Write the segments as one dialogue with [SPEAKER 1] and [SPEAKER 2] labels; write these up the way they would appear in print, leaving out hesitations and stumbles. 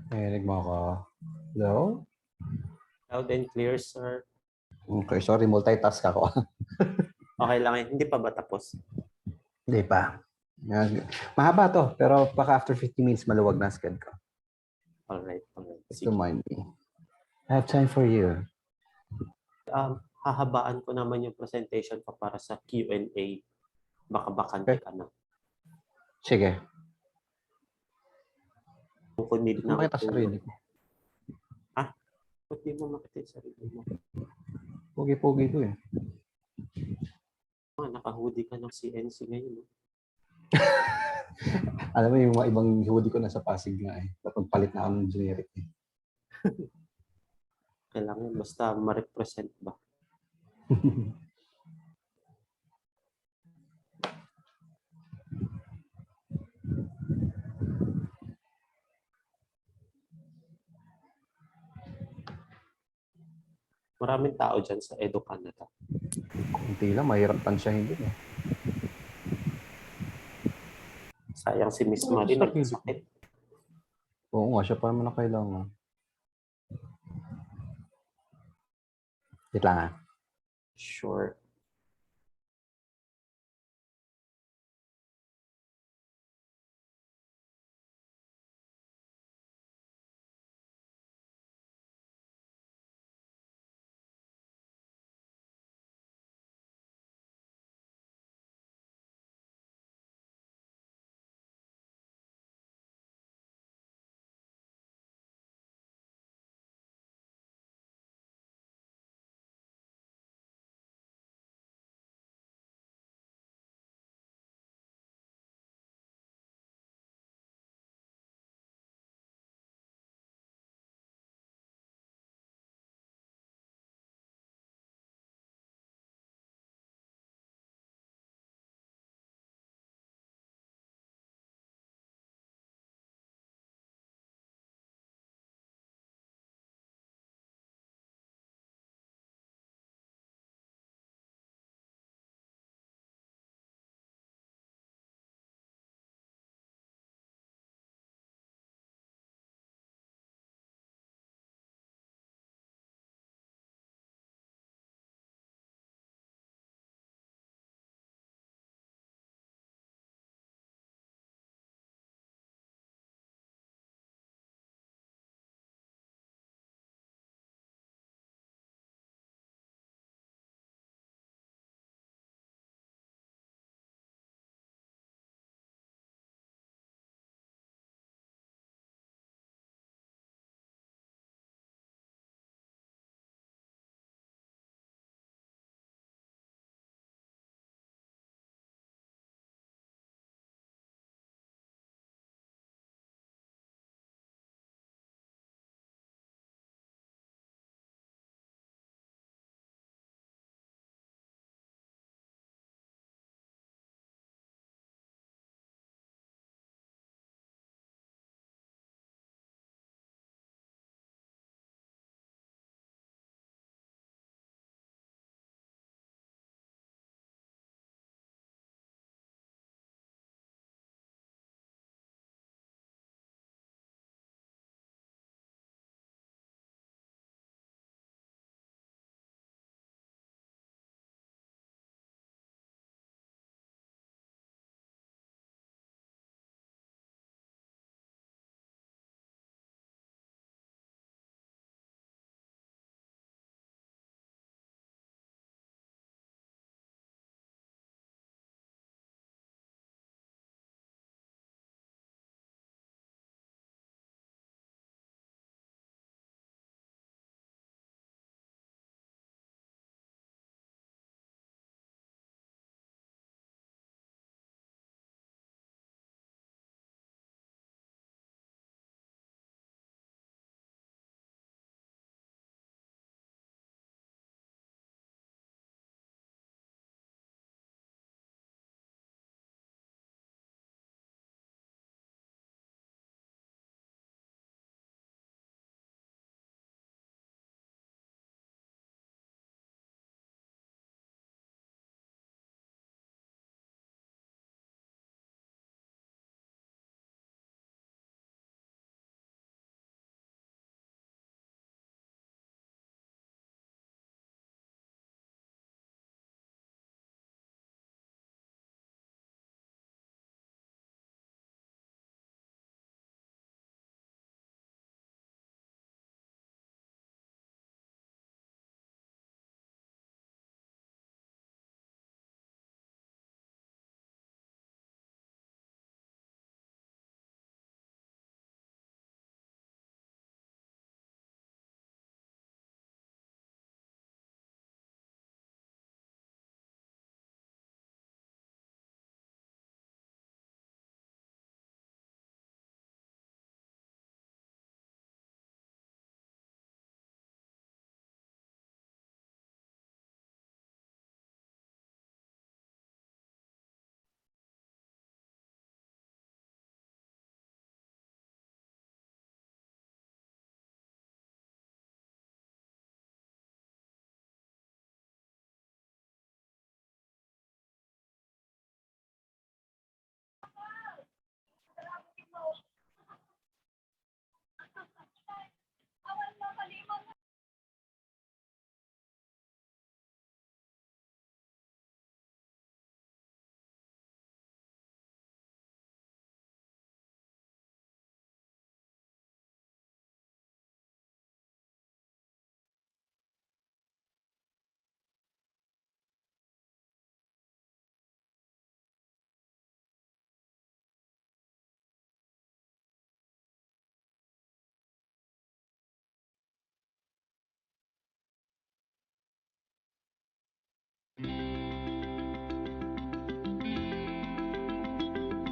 [SPEAKER 1] Narinig mo ako. Hello?
[SPEAKER 2] Loud and clear, sir.
[SPEAKER 1] Okay, sorry, multitask ako.
[SPEAKER 2] Okay lang yun. Hindi pa ba tapos?
[SPEAKER 1] Hindi pa. Mahaba to, pero baka after 50 minutes maluwag na schedule ko.
[SPEAKER 2] Alright.
[SPEAKER 1] Just remind me. I have time for you.
[SPEAKER 2] Hahabaan ko naman yung presentation ko para sa Q&A. Baka bakante ka na.
[SPEAKER 1] Sige.
[SPEAKER 2] Kung need na
[SPEAKER 1] Makita sarili ko.
[SPEAKER 2] Ha? Ba't di mo makita yung sarili mo?
[SPEAKER 1] Pogi-pogi ko eh.
[SPEAKER 2] Naka-hoodie ka ng CNC ngayon.
[SPEAKER 1] Alam mo yung mga ibang hoodie ko nasa Pasig nga eh. Tapos palit na ako ng generic eh.
[SPEAKER 2] Kailangan basta ma-represent ba? Maraming tao dyan sa Edo, Canada.
[SPEAKER 1] Kunti lang, mahirap tansyahin din eh.
[SPEAKER 2] Sayang si Miss Marie nagkasakit.
[SPEAKER 1] Oo nga, siya pa naman na kailangan. Wait lang ah.
[SPEAKER 2] Sure.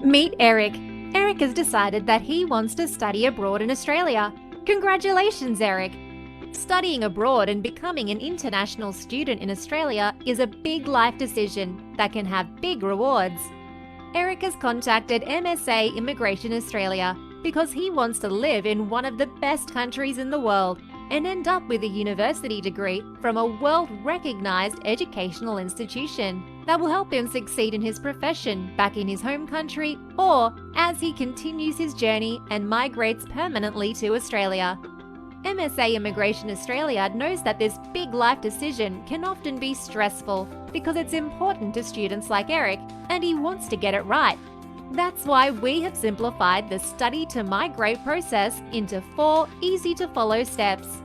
[SPEAKER 3] Meet Eric. Eric has decided that he wants to study abroad in Australia. Congratulations, Eric! Studying abroad and becoming an international student in Australia is a big life decision that can have big rewards. Eric has contacted MSA Immigration Australia because he wants to live in one of the best countries in the world and end up with a university degree from a world-recognized educational institution that will help him succeed in his profession back in his home country or as he continues his journey and migrates permanently to Australia. MSA Immigration Australia knows that this big life decision can often be stressful because it's important to students like Eric and he wants to get it right. That's why we have simplified the study to migrate process into 4 easy-to-follow steps.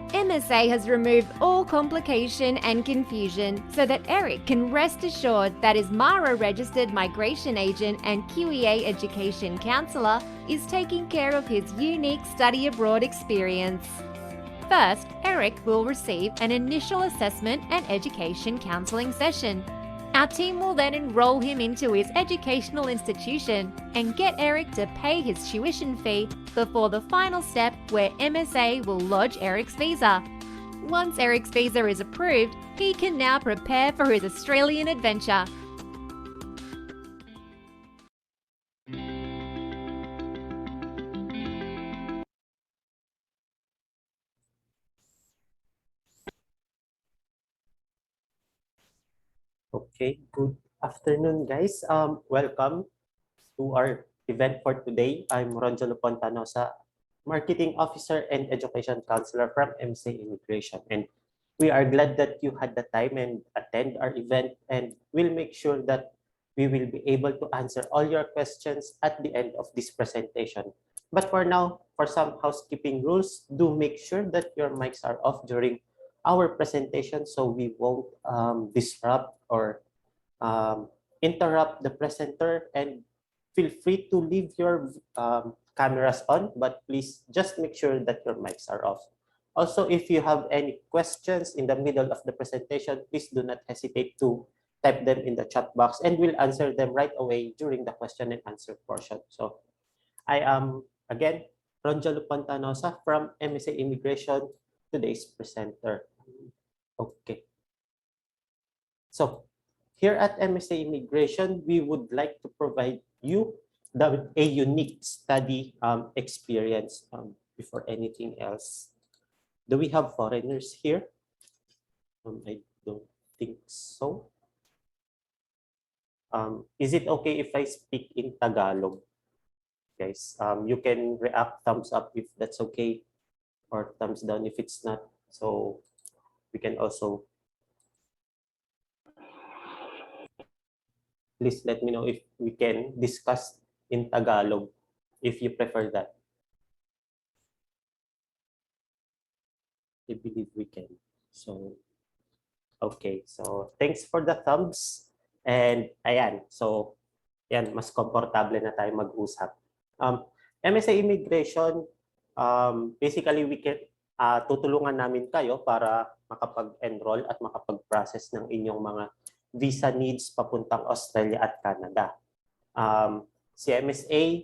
[SPEAKER 3] MSA has removed all complication and confusion so that Eric can rest assured that his MARA-registered migration agent and QEA education counsellor is taking care of his unique study abroad experience. First, Eric will receive an initial assessment and education counselling session. Our team will then enroll him into his educational institution and get Eric to pay his tuition fee before the final step where MSA will lodge Eric's visa. Once Eric's visa is approved, he can now prepare for his Australian adventure.
[SPEAKER 2] Okay, good afternoon, guys. Welcome to our event for today. I'm Ronjolo Pontanosa, Marketing Officer and Education Counselor from MSA Immigration. And we are glad that you had the time and attend our event, and we'll make sure that we will be able to answer all your questions at the end of this presentation. But for now, for some housekeeping rules, do make sure that your mics are off during our presentation so we won't disrupt or interrupt the presenter, and feel free to leave your cameras on, but please just make sure that your mics are off. Also, if you have any questions in the middle of the presentation, please do not hesitate to type them in the chat box and we'll answer them right away during the question and answer portion. So I am, again, Ronjolo Pantanosa from MSA Immigration, today's presenter. Okay. So here at MSA Immigration, we would like to provide you a unique study experience. Before anything else, do we have foreigners here? I don't think so. Is it okay if I speak in Tagalog? Guys, you can react thumbs up if that's okay, or thumbs down if it's not. So we can also, please let me know if we can discuss in Tagalog, if you prefer that. I believe we can. So, okay. So, thanks for the thumbs. And, ayan. So, yan, mas komportable na tayo mag-usap. MSA Immigration, basically, we can, tutulungan namin kayo para makapag-enroll at makapag-process ng inyong mga visa needs papuntang Australia at Canada. Si MSA,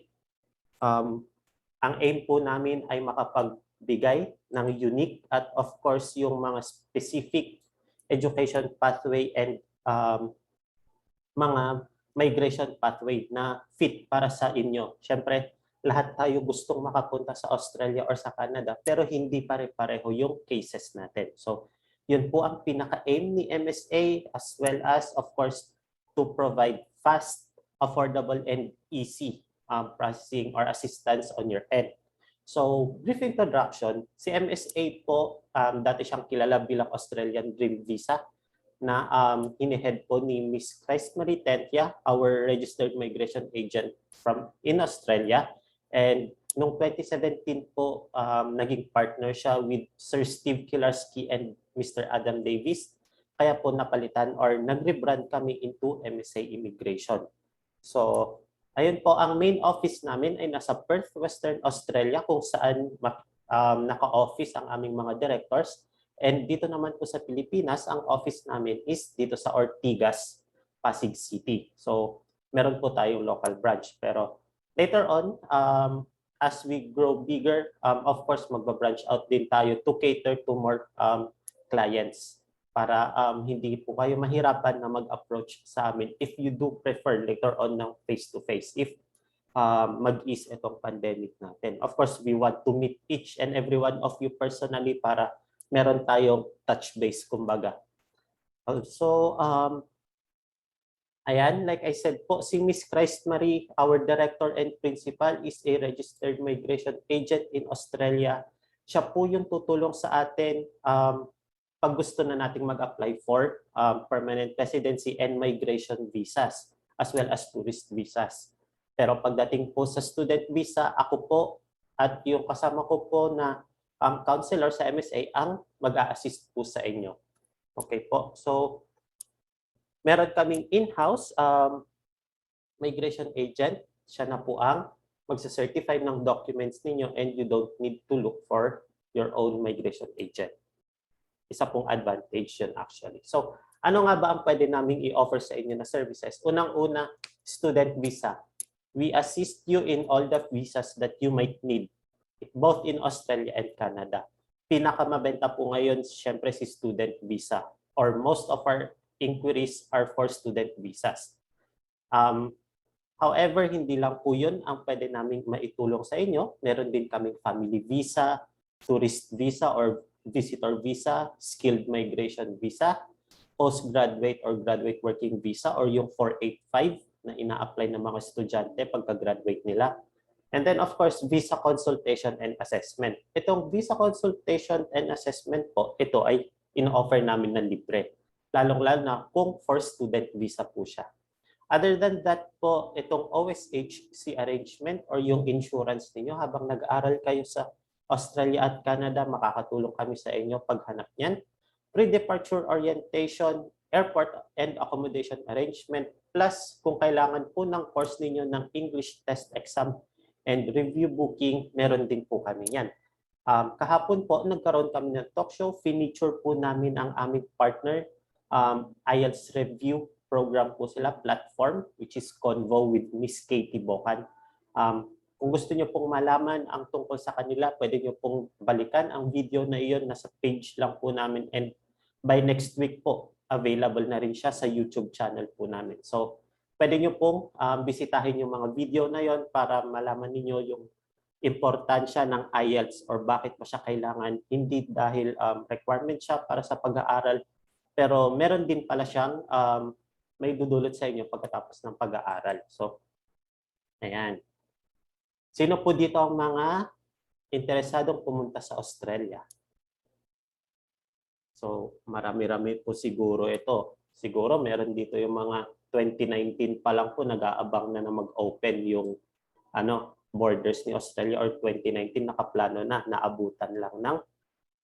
[SPEAKER 2] ang aim po namin ay makapagbigay ng unique at of course yung mga specific education pathway and mga migration pathway na fit para sa inyo. Siyempre, lahat tayo gustong makapunta sa Australia or sa Canada pero hindi pare-pareho yung cases natin. So, yun po ang pinaka-aim ni MSA, as well as, of course, to provide fast, affordable, and easy processing or assistance on your end. So, brief introduction, si MSA po, dati siyang kilala bilang Australian Dream Visa na inihead po ni Ms. Christ Marie Tentia, our registered migration agent in Australia. And noong 2017 po, naging partner siya with Sir Steve Kilarski and Mr. Adam Davis. Kaya po napalitan or nag-rebrand kami into MSA Immigration. So, ayun po, ang main office namin ay nasa Perth, Western Australia, kung saan naka-office ang aming mga directors. And dito naman po sa Pilipinas, ang office namin is dito sa Ortigas, Pasig City. So, meron po tayong local branch. Pero later on, as we grow bigger, of course, magba-branch out din tayo to cater to more clients para hindi po kayo mahirapan na mag-approach sa amin if you do prefer later on ng face-to-face if mag-ease itong pandemic natin. Of course, we want to meet each and every one of you personally para meron tayong touch base, kumbaga. Also, ayan, like I said po, si Miss Christ Marie, our director and principal, is a registered migration agent in Australia. Siya po yung tutulong sa atin pag gusto na nating mag-apply for permanent residency and migration visas, as well as tourist visas. Pero pagdating po sa student visa, ako po at yung kasama ko po na counselor sa MSA ang mag-a-assist po sa inyo. Okay po. So, meron kaming in-house migration agent. Siya na po ang magsa-certify ng documents ninyo and you don't need to look for your own migration agent. Isa pong advantage yun actually. So, ano nga ba ang pwede naming i-offer sa inyo na services? Unang-una, student visa. We assist you in all the visas that you might need, both in Australia and Canada. Pinakamabenta po ngayon, syempre, si student visa, or most of our inquiries are for student visas. However, hindi lang po yun ang pwede naming maitulong sa inyo. Meron din kaming family visa, tourist visa or visitor visa, skilled migration visa, postgraduate or graduate working visa, or yung 485 na ina-apply ng mga estudyante pagka-graduate nila. And then, of course, visa consultation and assessment. Itong visa consultation and assessment po, ito ay ino-offer namin na libre. Lalong-lalo na kung for student visa po siya. Other than that po, itong OSHC arrangement or yung insurance ninyo habang nag-aaral kayo sa Australia at Canada, makakatulong kami sa inyo paghanap niyan. Pre-departure orientation, airport and accommodation arrangement, plus kung kailangan po ng course ninyo ng English test exam and review booking, meron din po kami yan. Kahapon po, nagkaroon kami ng talk show. Finiture po namin ang aming partner, Ielts review program po sila, platform, which is Convo with Miss Katie Bocan. Kung gusto nyo pong malaman ang tungkol sa kanila, pwede nyo pong balikan ang video na iyon. Nasa page lang po namin and by next week po, available na rin siya sa YouTube channel po namin. So, pwede nyo pong bisitahin yung mga video na yon para malaman niyo yung importansya ng IELTS or bakit mo siya kailangan. Hindi dahil requirement siya para sa pag-aaral, pero meron din pala siyang may dudulot sa inyo pagkatapos ng pag-aaral. So, ayan. Sino po dito ang mga interesadong pumunta sa Australia? So, marami-rami po siguro ito. Siguro meron dito yung mga 2019 pa lang po nag-aabang na mag-open yung borders ni Australia, or 2019 nakaplano na, naabutan lang ng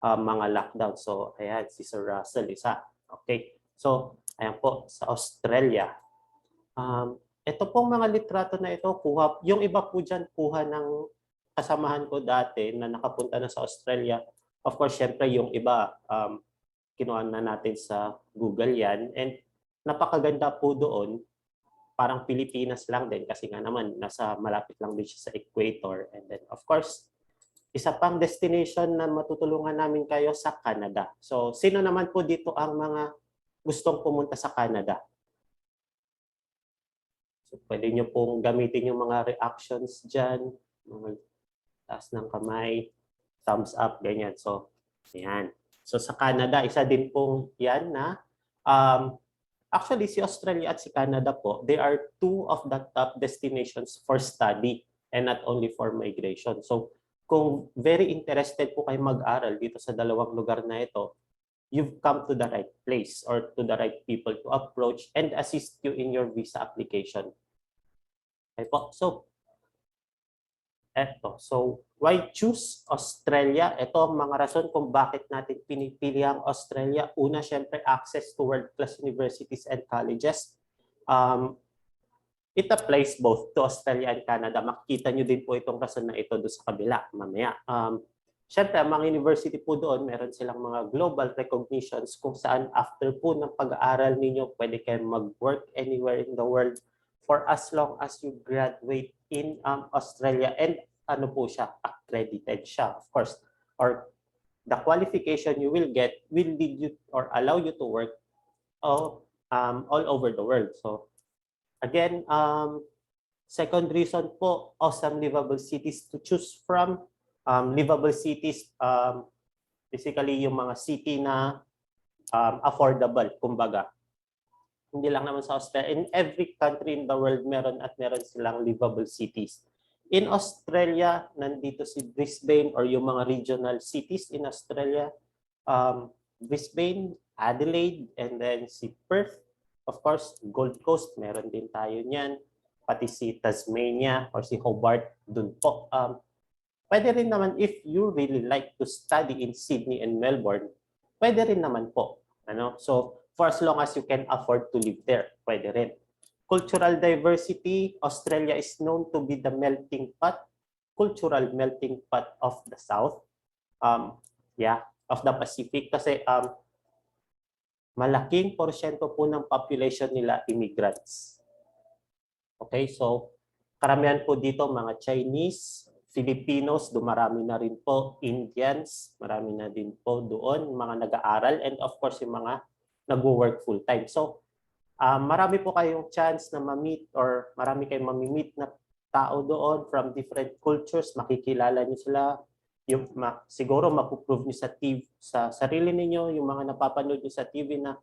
[SPEAKER 2] mga lockdown. So, ayan, si Sir Russell isa. Okay. So, ayan po, sa Australia. Ito pong mga litrato na ito, yung iba po dyan, kuha ng kasamahan ko dati na nakapunta na sa Australia. Of course, syempre yung iba, kinuha na natin sa Google yan. And napakaganda po doon, parang Pilipinas lang din kasi nga naman nasa malapit lang din siya sa equator. And then of course, isa pang destination na matutulungan namin kayo sa Canada. So sino naman po dito ang mga gustong pumunta sa Canada? So pwede nyo pong gamitin yung mga reactions dyan, mga taas ng kamay, thumbs up, ganyan. So, ayan. So sa Canada, isa din pong yan na actually si Australia at si Canada po, they are two of the top destinations for study and not only for migration. So kung very interested po kayo mag-aral dito sa dalawang lugar na ito, you've come to the right place or to the right people to approach and assist you in your visa application. Okay po. So eto. So, why choose Australia? Ito ang mga rason kung bakit natin pinipili ang Australia. Una, syempre, access to world-class universities and colleges. It applies both to Australia and Canada. Makikita nyo din po itong rason na ito doon sa kabila mamaya. Syempre, ang mga university po doon, meron silang mga global recognitions kung saan after po ng pag-aaral ninyo, pwede kayong mag-work anywhere in the world for as long as you graduate in Australia and ano po siya, accredited siya, of course. Or the qualification you will get will lead you or allow you to work all over the world. So again, second reason po, awesome livable cities to choose from. Livable cities, basically yung mga city na affordable, kumbaga. Hindi lang naman sa Australia. In every country in the world, meron silang livable cities. In Australia, nandito si Brisbane or yung mga regional cities in Australia. Brisbane, Adelaide, and then si Perth. Of course, Gold Coast, meron din tayo niyan. Pati si Tasmania or si Hobart, dun po. Pwede rin naman if you really like to study in Sydney and Melbourne, pwede rin naman po. So, for as long as you can afford to live there, pwede rin. Cultural diversity, Australia is known to be the melting pot, cultural melting pot of the South. Of the Pacific. Kasi malaking porsyento po ng population nila immigrants. Okay, so karamihan po dito mga Chinese, Filipinos, dumarami na rin po, Indians, marami na din po doon, mga nag-aaral, and of course yung mga nag-work full-time. So, marami po kayong chance na ma-meet or marami kayong mamimit na tao doon from different cultures, makikilala nyo sila, siguro mapuprove nyo sa TV, sa sarili ninyo, yung mga napapanood nyo sa TV na,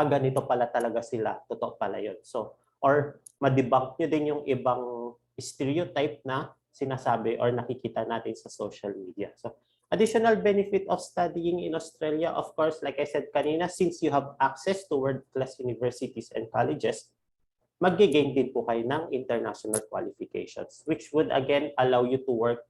[SPEAKER 2] ganito pala talaga sila, totoo pala yun. So, or ma-debunk nyo din yung ibang stereotype na sinasabi or nakikita natin sa social media. So, additional benefit of studying in Australia, of course, like I said kanina, since you have access to world-class universities and colleges, mag-gain din po kayo ng international qualifications, which would again allow you to work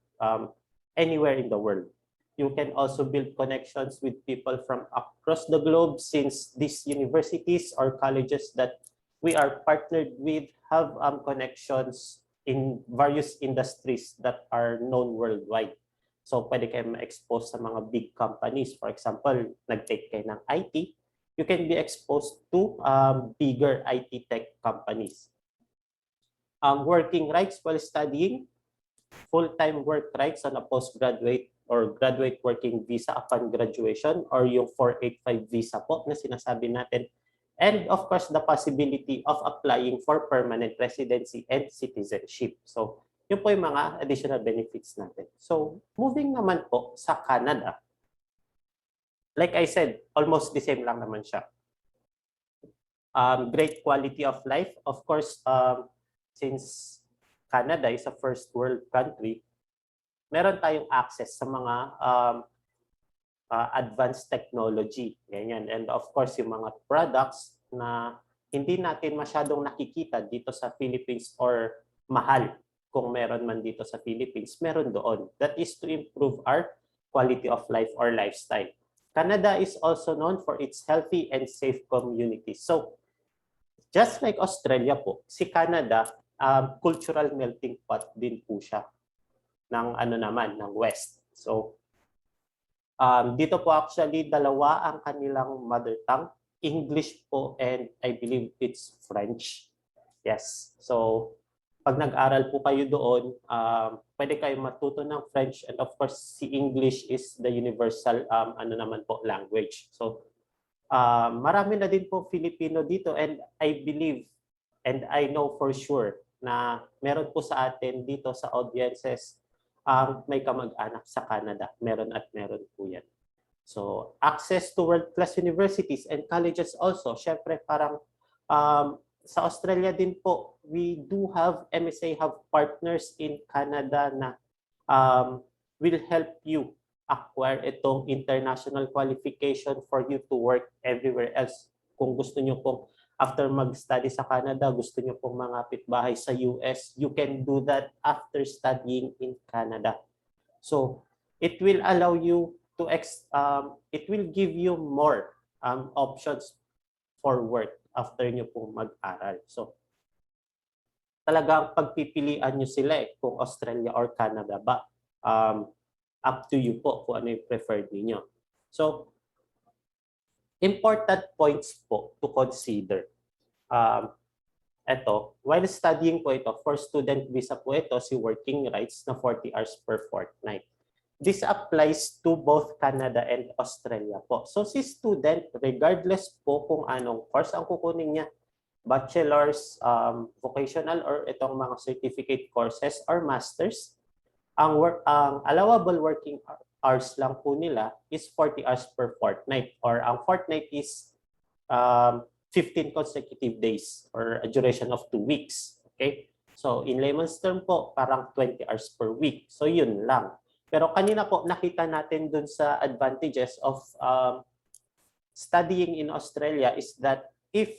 [SPEAKER 2] anywhere in the world. You can also build connections with people from across the globe since these universities or colleges that we are partnered with have connections in various industries that are known worldwide. So, pwede kayo ma-expose sa mga big companies. For example, nag-take kayo ng IT, you can be exposed to bigger IT tech companies. Working rights while studying, full-time work rights on a postgraduate or graduate working visa upon graduation or yung 485 visa po na sinasabi natin. And of course, the possibility of applying for permanent residency and citizenship. So, yun po yung mga additional benefits natin. So, moving naman po sa Canada. Like I said, almost the same lang naman siya. Great quality of life. Of course, since Canada is a first world country, meron tayong access sa mga advanced technology. Ganyan. And of course, yung mga products na hindi natin masyadong nakikita dito sa Philippines or mahal kung meron man dito sa Philippines, meron doon. That is to improve our quality of life or lifestyle. Canada is also known for its healthy and safe communities. So, just like Australia po, si Canada, cultural melting pot din po siya ng ng West. So, dito po actually dalawa ang kanilang mother tongue, English po and I believe it's French. Yes. So, pag nag-aral po kayo doon, pwede kayo matuto ng French and of course si English is the universal language. So, marami na din po Filipino dito and I believe and I know for sure na meron po sa atin dito sa audiences may kamag-anak sa Canada. Meron at meron po yan. So, access to world-class universities and colleges also. Siyempre, parang sa Australia din po, we do have MSA have partners in Canada na will help you acquire itong international qualification for you to work everywhere else. Kung gusto nyo pong after mag-study sa Canada, gusto nyo pong mangapit bahay sa US, you can do that after studying in Canada. So, it will allow you to, it will give you more options for work after nyo pong mag-aral. So, talagang pagpipilian nyo sila kung Australia or Canada ba. Up to you po kung ano yung preferred niyo. So, important points po to consider. Ito, while studying po ito, for student visa po ito, si working rights na 40 hours per fortnight. This applies to both Canada and Australia po. So si student, regardless po kung anong course ang kukunin niya, bachelor's, vocational, or itong mga certificate courses or masters, ang allowable working hours lang po nila is 40 hours per fortnight, or ang fortnight is 15 consecutive days or a duration of 2 weeks. Okay? So in layman's term po, parang 20 hours per week. So yun lang. Pero kanina po nakita natin dun sa advantages of studying in Australia is that if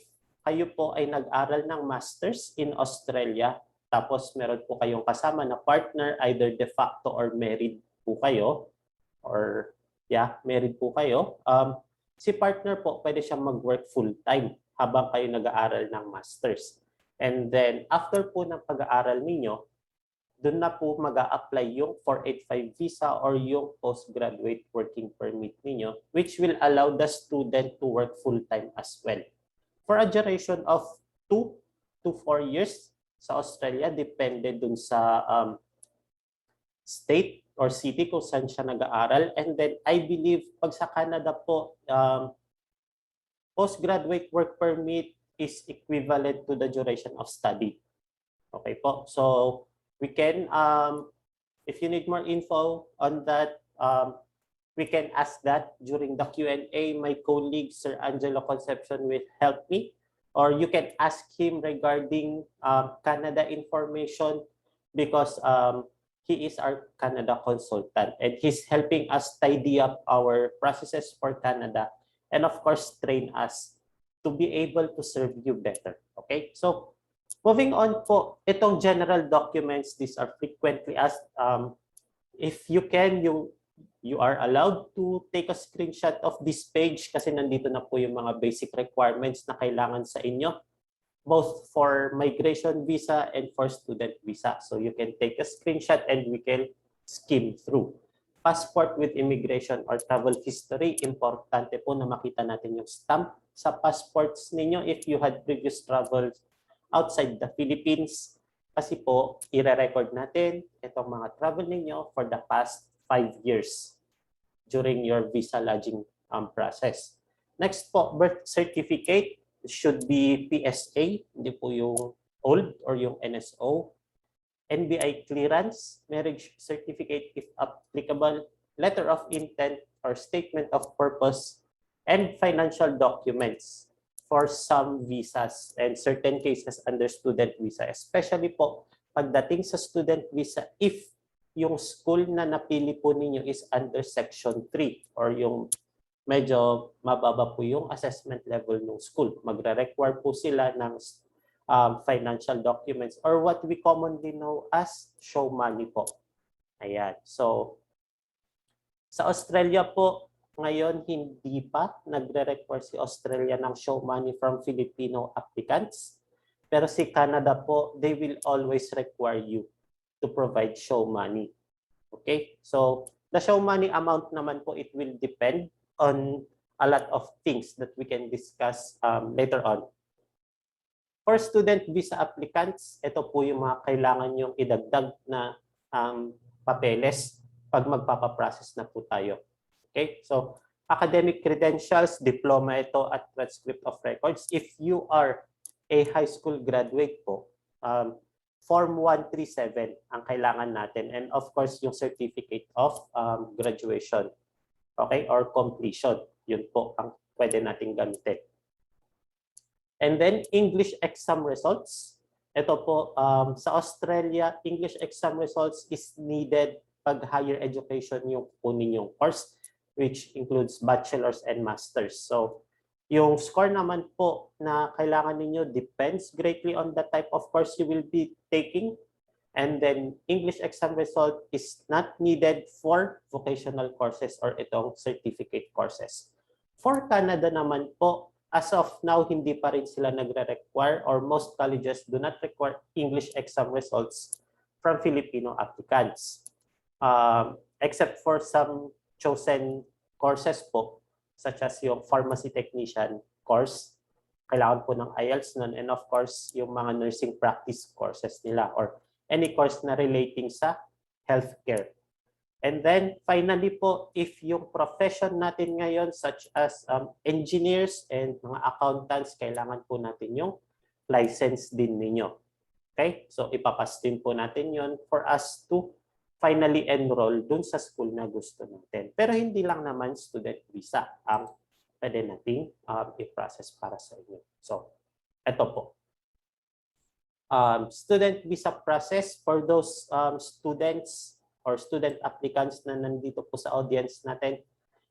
[SPEAKER 2] kayo po ay nag-aral ng masters in Australia, tapos meron po kayong kasama na partner, either de facto or married po kayo, or married po kayo, si partner po pwede siyang mag-work full-time habang kayo nag-aaral ng masters. And then after po ng pag-aaral ninyo, doon na po mag-a-apply yung 485 visa or yung postgraduate working permit ninyo, which will allow the student to work full-time as well. For a duration of 2 to 4 years sa Australia, depende dun sa state or city kung saan siya nag-aaral. And then I believe pag sa Canada po, postgraduate work permit is equivalent to the duration of study. Okay po, so we can, if you need more info on that, we can ask that during the Q&A. My colleague, Sir Angelo Concepcion, will help me. Or you can ask him regarding Canada information because he is our Canada consultant and he's helping us tidy up our processes for Canada and of course train us to be able to serve you better. Okay, so moving on po, itong general documents, these are frequently asked. If you can, you are allowed to take a screenshot of this page kasi nandito na po yung mga basic requirements na kailangan sa inyo, both for migration visa and for student visa. So you can take a screenshot and we can skim through. Passport with immigration or travel history, importante po na makita natin yung stamp sa passports ninyo if you had previous travels outside the Philippines. Kasi po, i-record natin itong mga travel ninyo for the past 5 years during your visa lodging process. Next po, birth certificate should be PSA, hindi po yung old or yung NSO. NBI clearance, marriage certificate if applicable, letter of intent or statement of purpose, and financial documents for some visas and certain cases under student visa. Especially po, pagdating sa student visa, if yung school na napili po ninyo is under Section 3 or yung medyo mababa po yung assessment level ng school, magre-require po sila ng financial documents or what we commonly know as show money po. Ayan. So, sa Australia po, ngayon hindi pa nagre-require si Australia ng show money from Filipino applicants. Pero si Canada po, they will always require you to provide show money. Okay? So, the show money amount naman po, it will depend on a lot of things that we can discuss later on. For student visa applicants, ito po yung mga kailangan yung idagdag na papeles pag magpapaprocess na po tayo. Okay? So, academic credentials, diploma ito at transcript of records. If you are a high school graduate po, Form 137 ang kailangan natin. And of course, yung certificate of graduation. Okay? Or completion. Yun po ang pwede nating gamitin. And then, English exam results. Ito po, sa Australia, English exam results is needed pag higher education yung kunin yung course, which includes bachelor's and master's. So, yung score naman po na kailangan ninyo depends greatly on the type of course you will be taking. And then, English exam result is not needed for vocational courses or itong certificate courses. For Canada naman po, as of now, hindi pa rin sila nagre-require or most colleges do not require English exam results from Filipino applicants. Except for some chosen courses po, such as yung pharmacy technician course. kailangan po ng Ielts nun, and of course, yung mga nursing practice courses nila or any course na relating sa healthcare. And then finally po, if yung profession natin ngayon such as engineers and mga accountants, kailangan po natin yung license din ninyo. Okay? So ipapas din po natin yon for us to finally enroll dun sa school na gusto natin. Pero hindi lang naman student visa ang pwede nating i-process para sa inyo. So, ito po. Student visa process for those students or student applicants na nandito po sa audience natin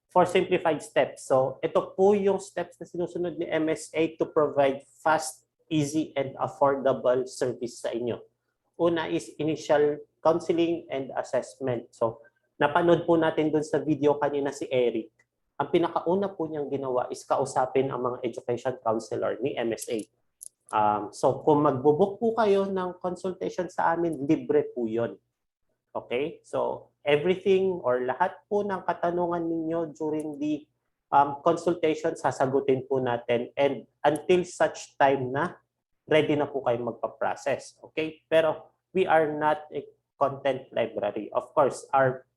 [SPEAKER 2] for simplified steps. So, ito po yung steps na sinusunod ni MSA to provide fast, easy, and affordable service sa inyo. Una is initial counseling and assessment. So, napanood po natin dun sa video kanina si Eric. Ang pinakauna po niyang ginawa is kausapin ang mga education counselor ni MSA. So, kung magbubook po kayo ng consultation sa amin, libre po yun. Okay? So, everything or lahat po ng katanungan ninyo during the consultation, sasagutin po natin and until such time na ready na po kayo magpa-process. Okay? Pero we are not a content library. Of course, our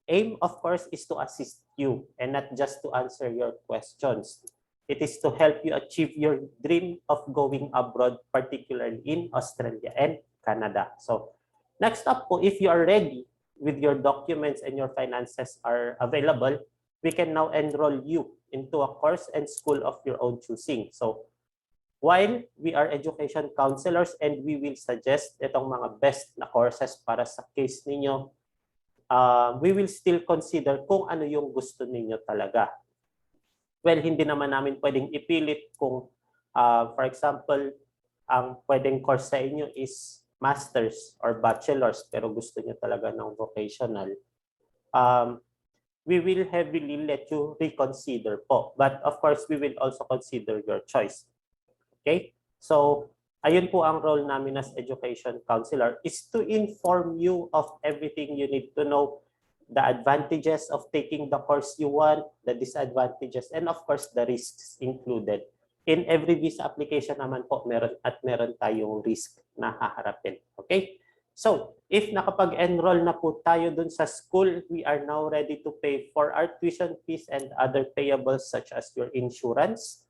[SPEAKER 2] aim, of course, is to assist you and not just to answer your questions. It is to help you achieve your dream of going abroad, particularly in Australia and Canada. So, next up po, if you are ready with your documents and your finances are available, we can now enroll you into a course and school of your own choosing. So, while we are education counselors and we will suggest itong mga best na courses para sa case ninyo, we will still consider kung ano yung gusto ninyo talaga. Well, hindi naman namin pwedeng ipilit kung, for example, ang pwedeng course sa inyo is master's or bachelor's pero gusto niyo talaga ng vocational. We will heavily let you reconsider po. But of course, we will also consider your choice. Okay? So, ayun po ang role namin as education counselor is to inform you of everything you need to know, the advantages of taking the course you want, the disadvantages, and of course, the risks included. In every visa application naman po, meron tayong risk na haharapin. Okay? So, if nakapag-enroll na po tayo dun sa school, we are now ready to pay for our tuition fees and other payables such as your insurance,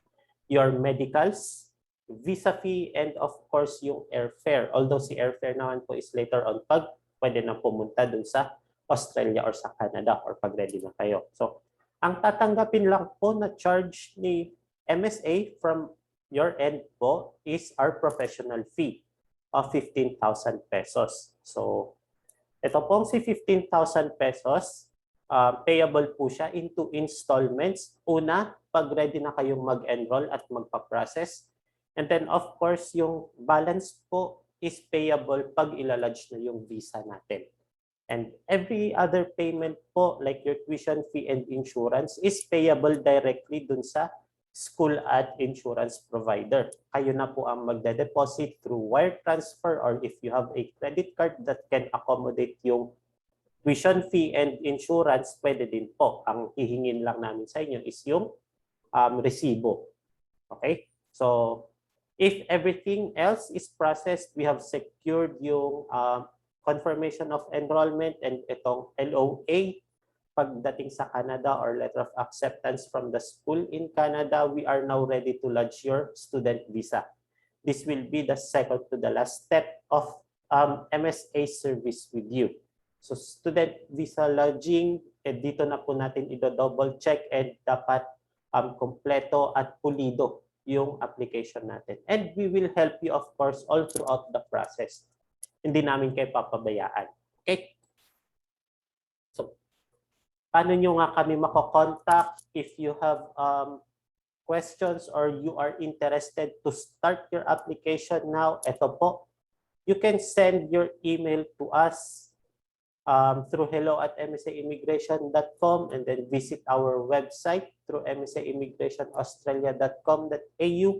[SPEAKER 2] your medicals, visa fee, and of course yung airfare. Although si airfare naman po is later on pag pwede na pumunta dun sa Australia or sa Canada or pag ready na kayo. So, ang tatanggapin lang po na charge ni MSA from your end po is our professional fee of 15,000 pesos. So, ito pong si 15,000 pesos, payable po siya into installments. Una, pag ready na kayong mag-enroll at magpa-process. And then of course, yung balance po is payable pag ilalodge na yung visa natin. And every other payment po, like your tuition fee and insurance, is payable directly dun sa school at insurance provider. Kayo na po ang magde-deposit through wire transfer or if you have a credit card that can accommodate yung tuition fee and insurance, pwede din po. Ang hihingin lang namin sa inyo is yung resibo. Okay? So, if everything else is processed, we have secured yung confirmation of enrollment and itong LOA pagdating sa Canada or letter of acceptance from the school in Canada, we are now ready to lodge your student visa. This will be the second to the last step of MSA service with you. So student visa lodging, dito na po natin i-double check and dapat kompleto at pulido yung application natin. And we will help you, of course, all throughout the process. Hindi namin kayo papabayaan. Okay? So, paano nyo nga kami mako-contact if you have questions or you are interested to start your application now? Ito po. You can send your email to us through hello@msaimmigration.com and then visit our website through msaimmigrationaustralia.com.au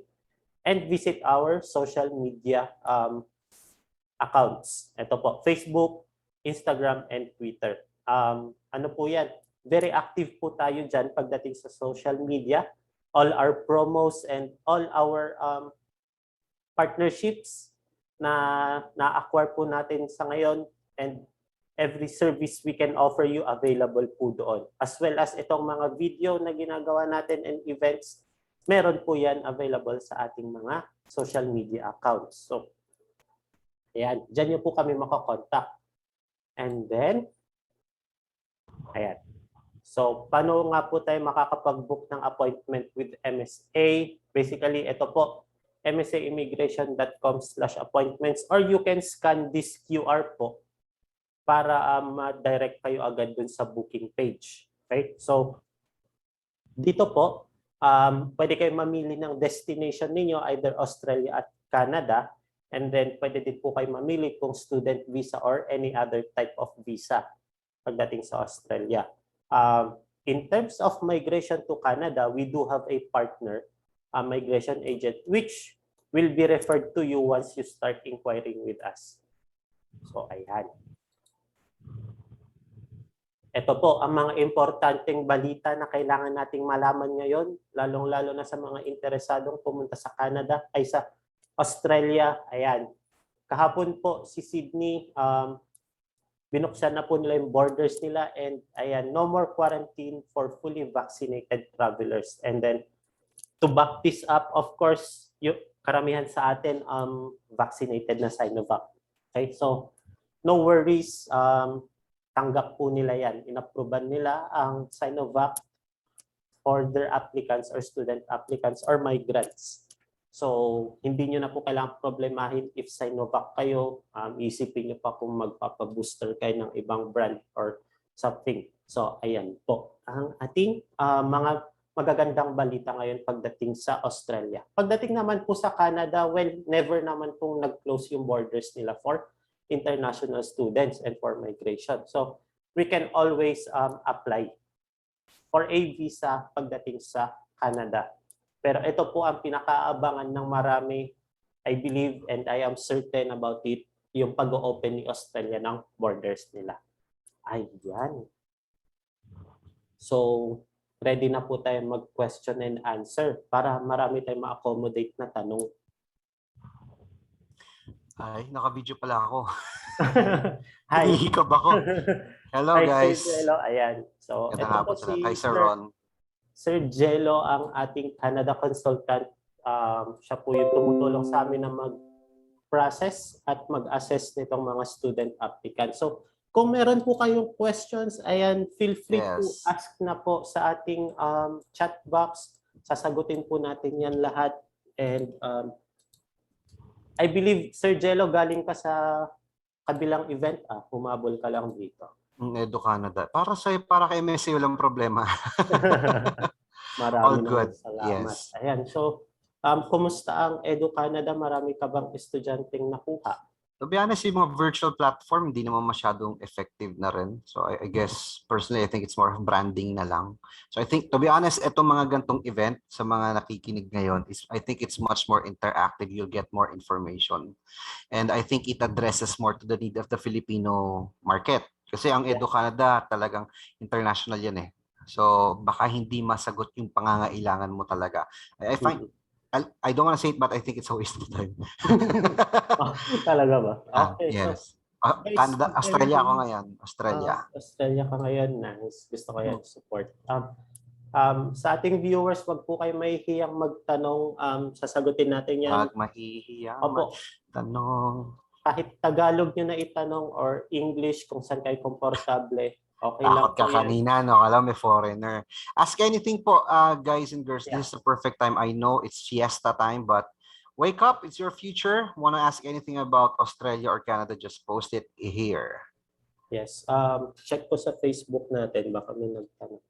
[SPEAKER 2] and visit our social media accounts. Ito po, Facebook, Instagram, and Twitter. Ano po yan? Very active po tayo dyan pagdating sa social media. all our promos and all our partnerships na na-acquire po natin sa ngayon, and every service we can offer you available po doon. As well as itong mga video na ginagawa natin and events, meron po yan available sa ating mga social media accounts. So, ayan, dyan nyo po kami makakontakt. And then, ayan. So, paano nga po tayo makakapag-book ng appointment with MSA? Basically, ito po, msaimmigration.com/appointments, or you can scan this QR po para ma-direct kayo agad dun sa booking page. Right? So, dito po, pwede kayo mamili ng destination ninyo, either Australia at Canada, and then pwede din po kayo mamili kung student visa or any other type of visa pagdating sa Australia. In terms of migration to Canada, we do have a partner, a migration agent, which will be referred to you once you start inquiring with us. So, ayan. Ito po ang mga importanteng balita na kailangan nating malaman ngayon, lalong-lalo na sa mga interesadong pumunta sa Canada, ay sa Australia. Ayan. Kahapon po si Sydney, binuksan na po nila yung borders nila, and ayan, no more quarantine for fully vaccinated travelers. And then, to back this up, of course, yung karamihan sa atin vaccinated na Sinovac. Okay, so no worries, tanggap po nila yan. Inapprovean nila ang Sinovac for their applicants or student applicants or migrants. So, hindi nyo na po kailangang problemahin if Sinovac kayo. Isipin nyo pa kung magpapabooster kayo ng ibang brand or something. So, ayan po. Ang ating mga magagandang balita ngayon pagdating sa Australia. Pagdating naman po sa Canada, well, never naman pong nag-close yung borders nila for international students and for migration. So, we can always apply for a visa pagdating sa Canada. Pero ito po ang pinakaabangan ng marami, I believe and I am certain about it, yung pag-open ni Australia ng borders nila. Ayan. So, ready na po tayo mag-question and answer para marami tayong ma-accommodate na tanong.
[SPEAKER 4] Ay, naka-video pala ako.
[SPEAKER 2] Hi.
[SPEAKER 4] Hihikab ako. Hello,
[SPEAKER 2] Hi,
[SPEAKER 4] guys.
[SPEAKER 2] Sir Jello. Ayan. So, ito
[SPEAKER 4] Ganda
[SPEAKER 2] po
[SPEAKER 4] po
[SPEAKER 2] si
[SPEAKER 4] Hi, Sir Ron.
[SPEAKER 2] Sir Jello, ang ating Canada consultant. Siya po yung tumutulong sa amin na mag-process at mag-assess nitong mga student applicants. So, kung meron po kayong questions, ayan, feel free to ask na po sa ating chat box. Sasagutin po natin yan lahat. And I believe, Sir Jello, galing ka sa kabilang event. Humabol ka lang dito.
[SPEAKER 4] Edo Canada. Para sa'yo, para kay MSA, walang problema.
[SPEAKER 2] Marami
[SPEAKER 4] All good.
[SPEAKER 2] salamat.
[SPEAKER 4] Yes.
[SPEAKER 2] Ayan, so, kumusta ang Edu Canada? Marami ka bang estudyanteng nakuha?
[SPEAKER 4] To be honest, yung mga virtual platform, hindi naman masyadong effective na rin. So I guess, personally, I think it's more of branding na lang. So I think, to be honest, itong mga gantong event sa mga nakikinig ngayon, I think it's much more interactive. You'll get more information. And I think it addresses more to the need of the Filipino market. Kasi ang Edu Canada, talagang international yan eh. So baka hindi masagot yung pangangailangan mo talaga. I find, I don't want to say it, but I think it's a waste of time.
[SPEAKER 2] Talaga ba? Okay.
[SPEAKER 4] Yes.
[SPEAKER 2] So,
[SPEAKER 4] Canada, Australia ako ngayon. Australia.
[SPEAKER 2] Australia ka ngayon. Nice. Gusto ko yan. Support. Sa ating viewers, wag po kayo mahihiyang magtanong. Sasagutin natin yan.
[SPEAKER 4] Wag mahihiyang
[SPEAKER 2] Opo.
[SPEAKER 4] magtanong.
[SPEAKER 2] Kahit Tagalog nyo na itanong or English, kung saan kayo komportable. Okay lang
[SPEAKER 4] Takot ka kanina, no? Alam, may foreigner. Ask anything po, guys and girls. This is the perfect time. I know it's siesta time, but wake up. It's your future. Want to ask anything about Australia or Canada, just post it here.
[SPEAKER 2] Yes. Check po sa Facebook natin. Baka may nagtanong.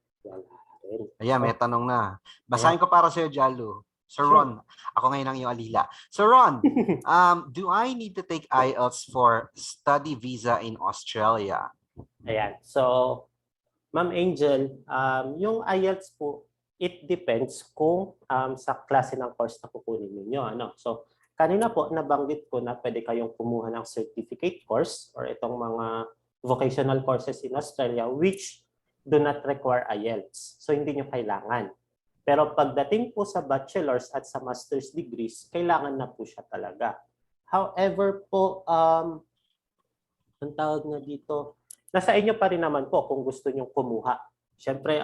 [SPEAKER 4] Ayan, may tanong na. Basahin ko para sa'yo, Jalu. Sir Ron, ako ngayon ang iyong alila. Sir Ron, do I need to take Ielts for study visa in Australia?
[SPEAKER 2] Ayan. So, Ma'am Angel, yung IELTS po, it depends kung sa klase ng course na kukunin ninyo. So, kanina po, nabanggit ko na pwede kayong kumuha ng certificate course or itong mga vocational courses in Australia which do not require IELTS. So, hindi nyo kailangan. Pero pagdating po sa bachelor's at sa master's degrees, kailangan na po siya talaga. However po, ang tawag na dito, nasa inyo pa rin naman po kung gusto nyong kumuha. Siyempre,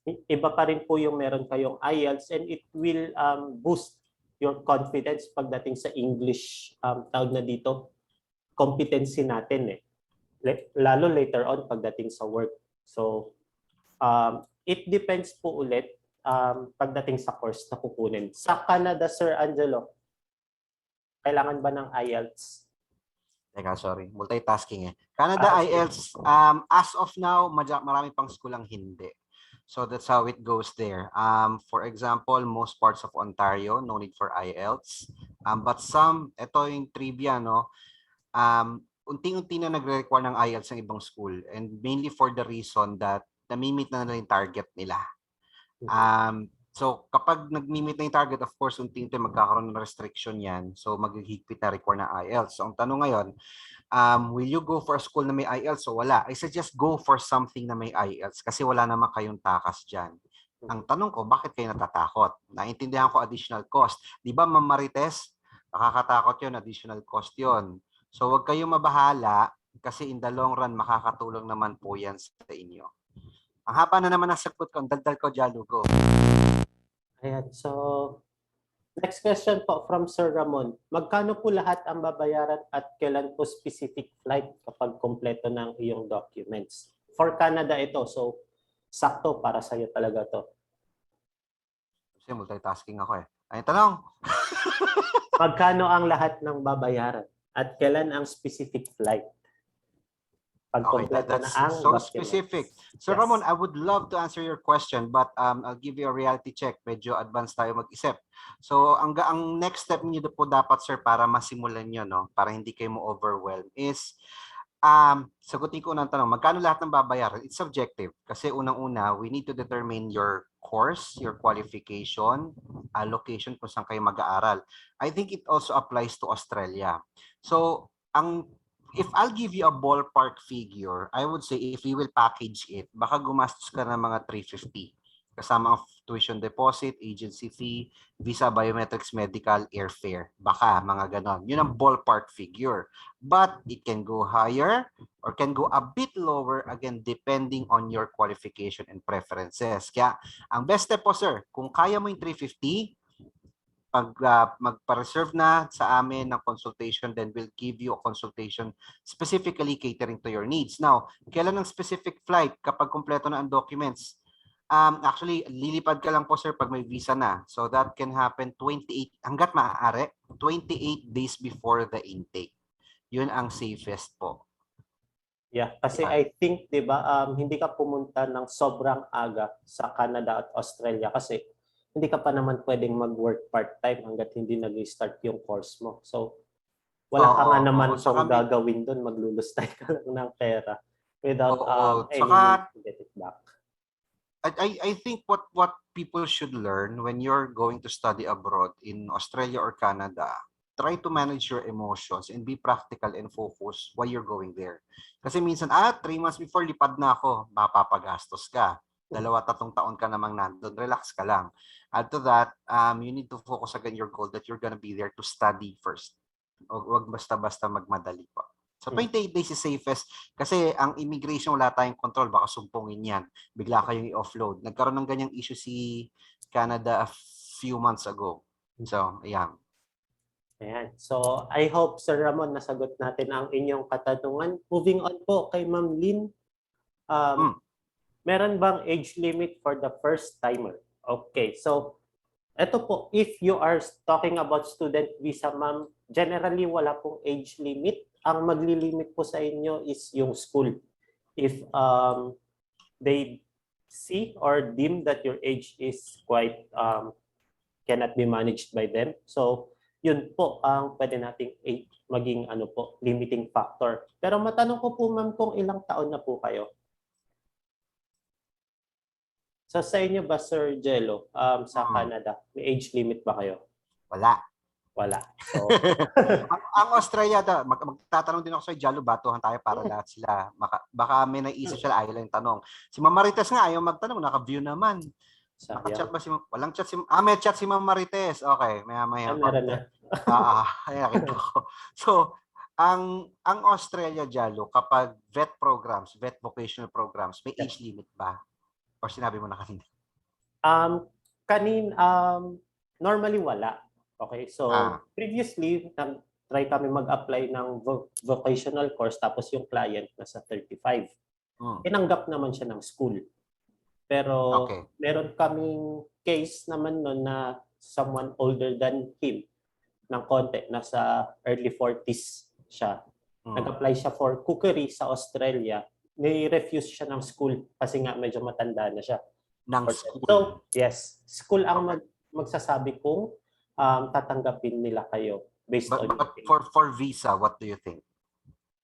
[SPEAKER 2] iba pa rin po yung meron kayong IELTS and it will boost your confidence pagdating sa English, tawag na dito, competency natin lalo later on pagdating sa work. So, it depends po ulit pagdating sa course na kukunin. Sa Canada, Sir Angelo, kailangan ba ng IELTS?
[SPEAKER 4] Teka, sorry. Multitasking eh. Canada
[SPEAKER 2] Sige.
[SPEAKER 4] IELTS, as of now, marami pang school ang hindi. So that's how it goes there. For example, most parts of Ontario, no need for IELTS. But some, ito yung trivia, no? Unti-unti na nagre-require ng IELTS ng ibang school. And mainly for the reason that nami-meet na nila yung target nila. So kapag nag-meet na yung target, of course, unti-unti magkakaroon ng restriction yan. So maghihigpit na require ng IELTS. So ang tanong ngayon, will you go for a school na may IELTS o wala? I suggest go for something na may IELTS kasi wala naman kayong takas dyan. Ang tanong ko, bakit kayo natatakot? Naintindihan ko additional cost. Di ba, Ma'am Marites? Nakakatakot yun, additional cost yun. So huwag kayong mabahala kasi in the long run, makakatulong naman po yan sa inyo. Ang haba na naman ang sagot ko, ang daldal ko, Jalugo.
[SPEAKER 2] Ayan, so next question po from Sir Ramon. Magkano po lahat ang babayaran at kailan po specific flight kapag kompleto ng iyong documents? For Canada ito, so sakto para sa'yo talaga to.
[SPEAKER 4] Kasi multitasking ako eh. Ay, tanong.
[SPEAKER 2] Magkano ang lahat ng babayaran at kailan ang specific flight? Pag
[SPEAKER 4] Okay,
[SPEAKER 2] kompleto na
[SPEAKER 4] that's
[SPEAKER 2] ang
[SPEAKER 4] so
[SPEAKER 2] documents.
[SPEAKER 4] specific. So
[SPEAKER 2] Yes.
[SPEAKER 4] Ramon, I would love to answer your question, but I'll give you a reality check. Medyo advanced tayo mag-isip. So ang next step niyo po dapat, sir, para masimulan nyo, no, para hindi kayo mo overwhelm, is sagutin ko ng tanong, magkano lahat ng babayaran? It's subjective. Kasi unang-una, we need to determine your course, your qualification, location kung saan kayo mag-aaral. I think it also applies to Australia. So if I'll give you a ballpark figure, I would say if you will package it, baka gumastos ka ng mga 350. Kasama ang tuition deposit, agency fee, visa, biometrics, medical, airfare. Baka, mga ganon. Yun ang ballpark figure. But it can go higher or can go a bit lower, again, depending on your qualification and preferences. Kaya, ang best step po, sir, kung kaya mo yung 350, pag magpa-reserve na sa amin ng consultation, then we'll give you a consultation specifically catering to your needs. Now, kailan ang specific flight kapag kumpleto na ang documents? Actually, lilipad ka lang po, sir, pag may visa na. So that can happen 28, hanggat maaari, 28 days before the intake. Yun ang safest po.
[SPEAKER 2] Yeah, kasi I think, di ba, hindi ka pumunta ng sobrang aga sa Canada at Australia kasi hindi ka pa naman pwedeng mag-work part-time hanggat hindi nag-start yung course mo. So, wala ka nga naman pong gagawin doon, maglulustay ka lang ng pera without any need to get it back.
[SPEAKER 4] I think what people should learn when you're going to study abroad in Australia or Canada, try to manage your emotions and be practical and focus while you're going there. Kasi minsan, 3 months before, lipad na ako, mapapagastos ka. 2-3 taon ka namang nandun, relax ka lang. Add to that, you need to focus again your goal that you're gonna be there to study first. Huwag basta-basta magmadali po. So 28 days is safest kasi ang immigration wala tayong control, baka sumpungin yan. Bigla kayong i-offload. Nagkaroon ng ganyang issue si Canada a few months ago. So, ayan.
[SPEAKER 2] Ayan. So, I hope, Sir Ramon, nasagot natin ang inyong katanungan. Moving on po kay Ma'am Lynn. Meron bang age limit for the first timer? Okay, so ito po, if you are talking about student visa, ma'am, generally wala pong age limit. Ang magli-limit po sa inyo is yung school. If they see or deem that your age is quite cannot be managed by them. So, yun po ang pwede nating maging limiting factor. Pero matanong ko po, ma'am, kung ilang taon na po kayo? So sa inyo ba, Sir Jello, sa Canada, may age limit ba kayo?
[SPEAKER 4] Wala.
[SPEAKER 2] Wala. So,
[SPEAKER 4] ang Australia, magtatanong din ako sa Jello, batuhan tayo para lahat sila. Baka may naisip sila, ayaw lang tanong. Si Mama Marites nga, ayaw magtanong, naka-view naman. Naka-chat
[SPEAKER 2] Sayang.
[SPEAKER 4] ba si walang chat si may chat si Ma'am Marites. Okay, maya-maya
[SPEAKER 2] Meron
[SPEAKER 4] konti.
[SPEAKER 2] na.
[SPEAKER 4] Ay, nakita ko. So, ang Australia, Jalo, kapag vet vocational programs, may age limit ba? Or sinabi mo na kanina?
[SPEAKER 2] Normally wala. Okay, so
[SPEAKER 4] Ah.
[SPEAKER 2] previously, try kami mag-apply ng vocational course tapos yung client nasa 35. Tinanggap naman siya ng school. Pero
[SPEAKER 4] Okay.
[SPEAKER 2] meron kaming case naman nun na someone older than him ng konti, nasa early 40s siya. Nag-apply siya for cookery sa Australia. Ni-refuse siya ng school kasi nga medyo matanda na siya.
[SPEAKER 4] Ng school.
[SPEAKER 2] So, yes, school ang magsasabi kung tatanggapin nila kayo based on
[SPEAKER 4] But for visa, what do you think?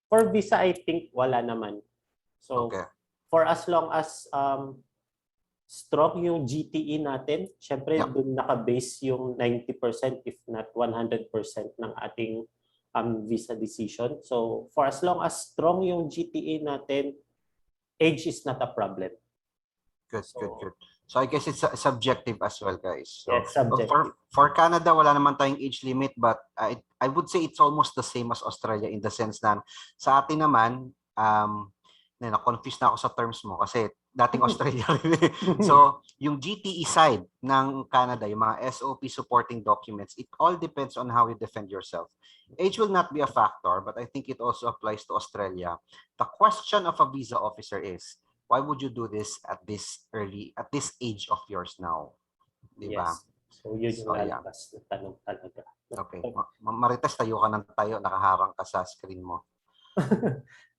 [SPEAKER 2] For visa, I think wala naman. So,
[SPEAKER 4] Okay.
[SPEAKER 2] for as long as strong yung GTE natin, syempre dun naka-base yung 90% if not 100% ng ating visa decision. So, for as long as strong yung GTE natin, age is not a problem.
[SPEAKER 4] Good. So I guess it's subjective as well, guys. So
[SPEAKER 2] yes, subjective.
[SPEAKER 4] For Canada, wala naman tayong age limit, but I would say it's almost the same as Australia in the sense na sa atin naman, na-confuse na ako sa terms mo kasi dating Australia. So, yung GTE side ng Canada, yung mga SOP supporting documents, it all depends on how you defend yourself. Age will not be a factor, but I think it also applies to Australia. The question of a visa officer is, why would you do this at this age of yours now? Diba?
[SPEAKER 2] Yes. So, yun yung lalabas na tanong talaga.
[SPEAKER 4] Okay. Marites, tayo ka ng tayo, nakaharang ka sa screen mo.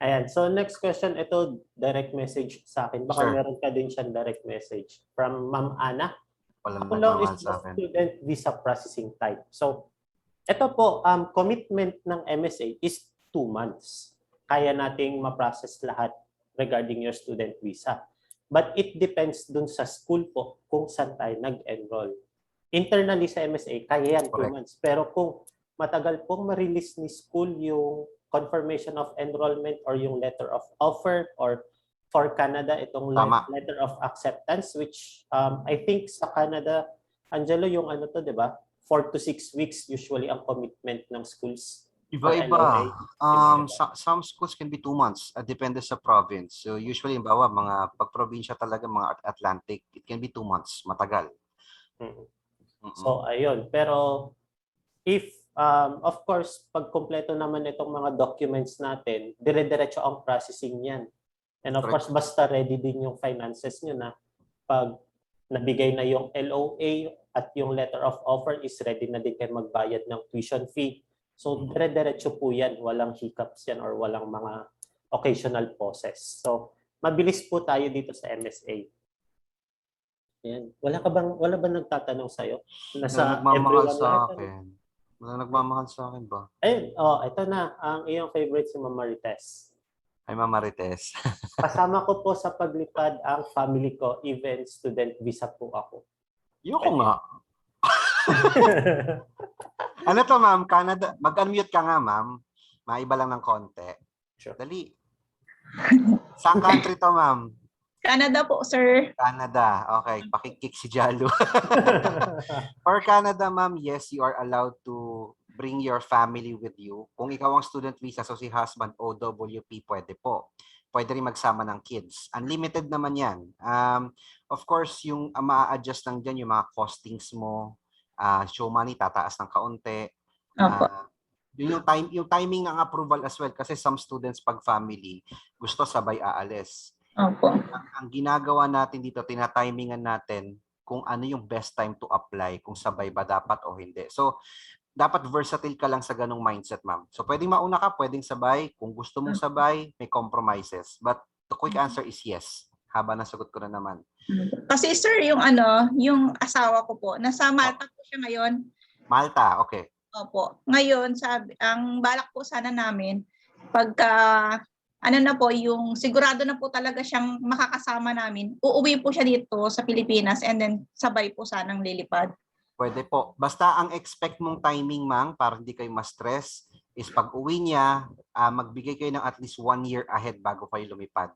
[SPEAKER 2] Ayan. So, next question, ito direct message sa akin. Baka meron ka din siyang direct message from Ma'am Ana.
[SPEAKER 4] Walang
[SPEAKER 2] Ako lang is
[SPEAKER 4] nagmamahal sa akin.
[SPEAKER 2] student visa processing type. So, ito po, commitment ng MSA is 2 months. Kaya nating ma-process lahat regarding your student visa. But it depends dun sa school po kung saan tayo nag-enroll. Internally sa MSA, kaya yan 2 months. Pero kung matagal pong ma-release ni school yung confirmation of enrollment or yung letter of offer, or for Canada, itong letter of acceptance, which I think sa Canada, Angelo, yung ano to, di ba? 4 to 6 weeks usually ang commitment ng schools.
[SPEAKER 4] Iba-iba. Some schools can be 2 months. Depende sa province. So usually, mga pag-probinsya talaga, mga Atlantic, it can be 2 months. Matagal.
[SPEAKER 2] So, ayun. Pero, if, of course, pag kompleto naman itong mga documents natin, dire-diretso ang processing yan. And of course, basta ready din yung finances nyo na pag nabigay na yung LOA at yung letter of offer is ready na din kayo magbayad ng tuition fee. So, dire-diretso po yan. Walang hiccups yan or walang mga occasional pauses. So, mabilis po tayo dito sa MSA. Yan. Wala ba nagtatanong sa'yo?
[SPEAKER 4] Wala nagmamahal sa akin. Wala nagmamahal sa akin ba?
[SPEAKER 2] Ayun, ito na. Ang iyong favorite si Ma'am Marites.
[SPEAKER 4] Ay, Ma'am Marites.
[SPEAKER 2] Kasama ko po sa paglipad ang family ko, even student visa po ako.
[SPEAKER 4] Yoko nga. Ano to, ma'am? Canada. Mag-unmute ka nga, ma'am. Maiba lang ng konti.
[SPEAKER 2] Sure.
[SPEAKER 4] Dali. Saan country to, ma'am?
[SPEAKER 5] Canada po, sir.
[SPEAKER 4] Canada. Okay. Pakikik si Jalo. For Canada, ma'am, yes, you are allowed to bring your family with you. Kung ikaw ang student visa, so si husband, OWP, pwede po. Pwede rin magsama ng kids. Unlimited naman yan. Of course, yung ma-adjust lang dyan, yung mga costings mo, show money, tataas ng kaunti. Yung timing ng approval as well, kasi some students pag family, gusto sabay aalis.
[SPEAKER 5] Opo.
[SPEAKER 4] Ang ginagawa natin dito, tinatimingan natin kung ano yung best time to apply, kung sabay ba dapat o hindi. So, dapat versatile ka lang sa ganong mindset, ma'am. So, pwedeng mauna ka, pwedeng sabay. Kung gusto mong sabay, may compromises. But the quick answer is yes. Haba na sagot ko na naman.
[SPEAKER 5] Kasi sir, yung asawa ko po, nasa Malta po siya ngayon.
[SPEAKER 4] Malta, okay.
[SPEAKER 5] Opo. Ngayon, ang balak po sana namin, pagka, yung sigurado na po talaga siyang makakasama namin, uuwi po siya dito sa Pilipinas and then sabay po sanang lilipad.
[SPEAKER 4] Pwede po. Basta ang expect mong timing, ma'am, para hindi kayo ma-stress, is pag uwi niya, magbigay kayo ng at least 1 year ahead bago kayo lumipad.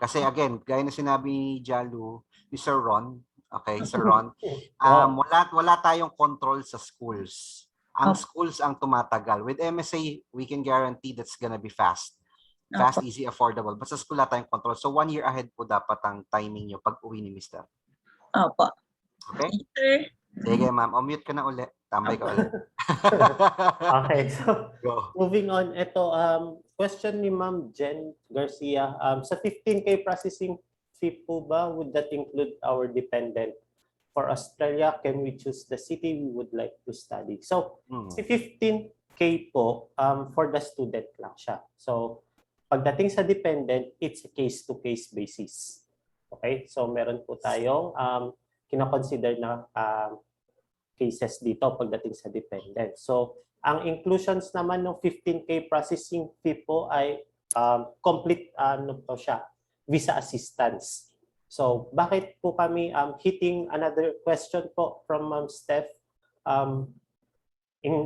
[SPEAKER 4] Kasi again, gaya na sinabi ni Jalu, ni Sir Ron, Okay, Sir Ron.
[SPEAKER 2] Wow.
[SPEAKER 4] Wala tayong control sa schools. Ang
[SPEAKER 5] Opo.
[SPEAKER 4] schools ang tumatagal. With MSA, we can guarantee that's gonna be fast. Fast,
[SPEAKER 5] Opo.
[SPEAKER 4] easy, affordable. But sa school, wala tayong control. So 1 year ahead po dapat ang timing nyo pag uwi ni Mr.
[SPEAKER 5] Opo.
[SPEAKER 4] Okay?
[SPEAKER 5] Sir.
[SPEAKER 4] Sige, ma'am. O mute ka na uli. Tambay ka ulit.
[SPEAKER 2] Okay, so
[SPEAKER 4] Go.
[SPEAKER 2] moving on, ito question ni Ma'am Jen Garcia. Sa 15K processing fee po ba, would that include our dependent? For Australia, can we choose the city we would like to study? So, si 15K po, for the student lang siya. So, pagdating sa dependent, it's a case-to-case basis. Okay? So, meron po tayong kina-consider na cases dito pagdating sa dependent. So, ang inclusions naman ng 15K processing fee po ay complete visa assistance. So, bakit po kami hitting another question po from Ma'am Steph?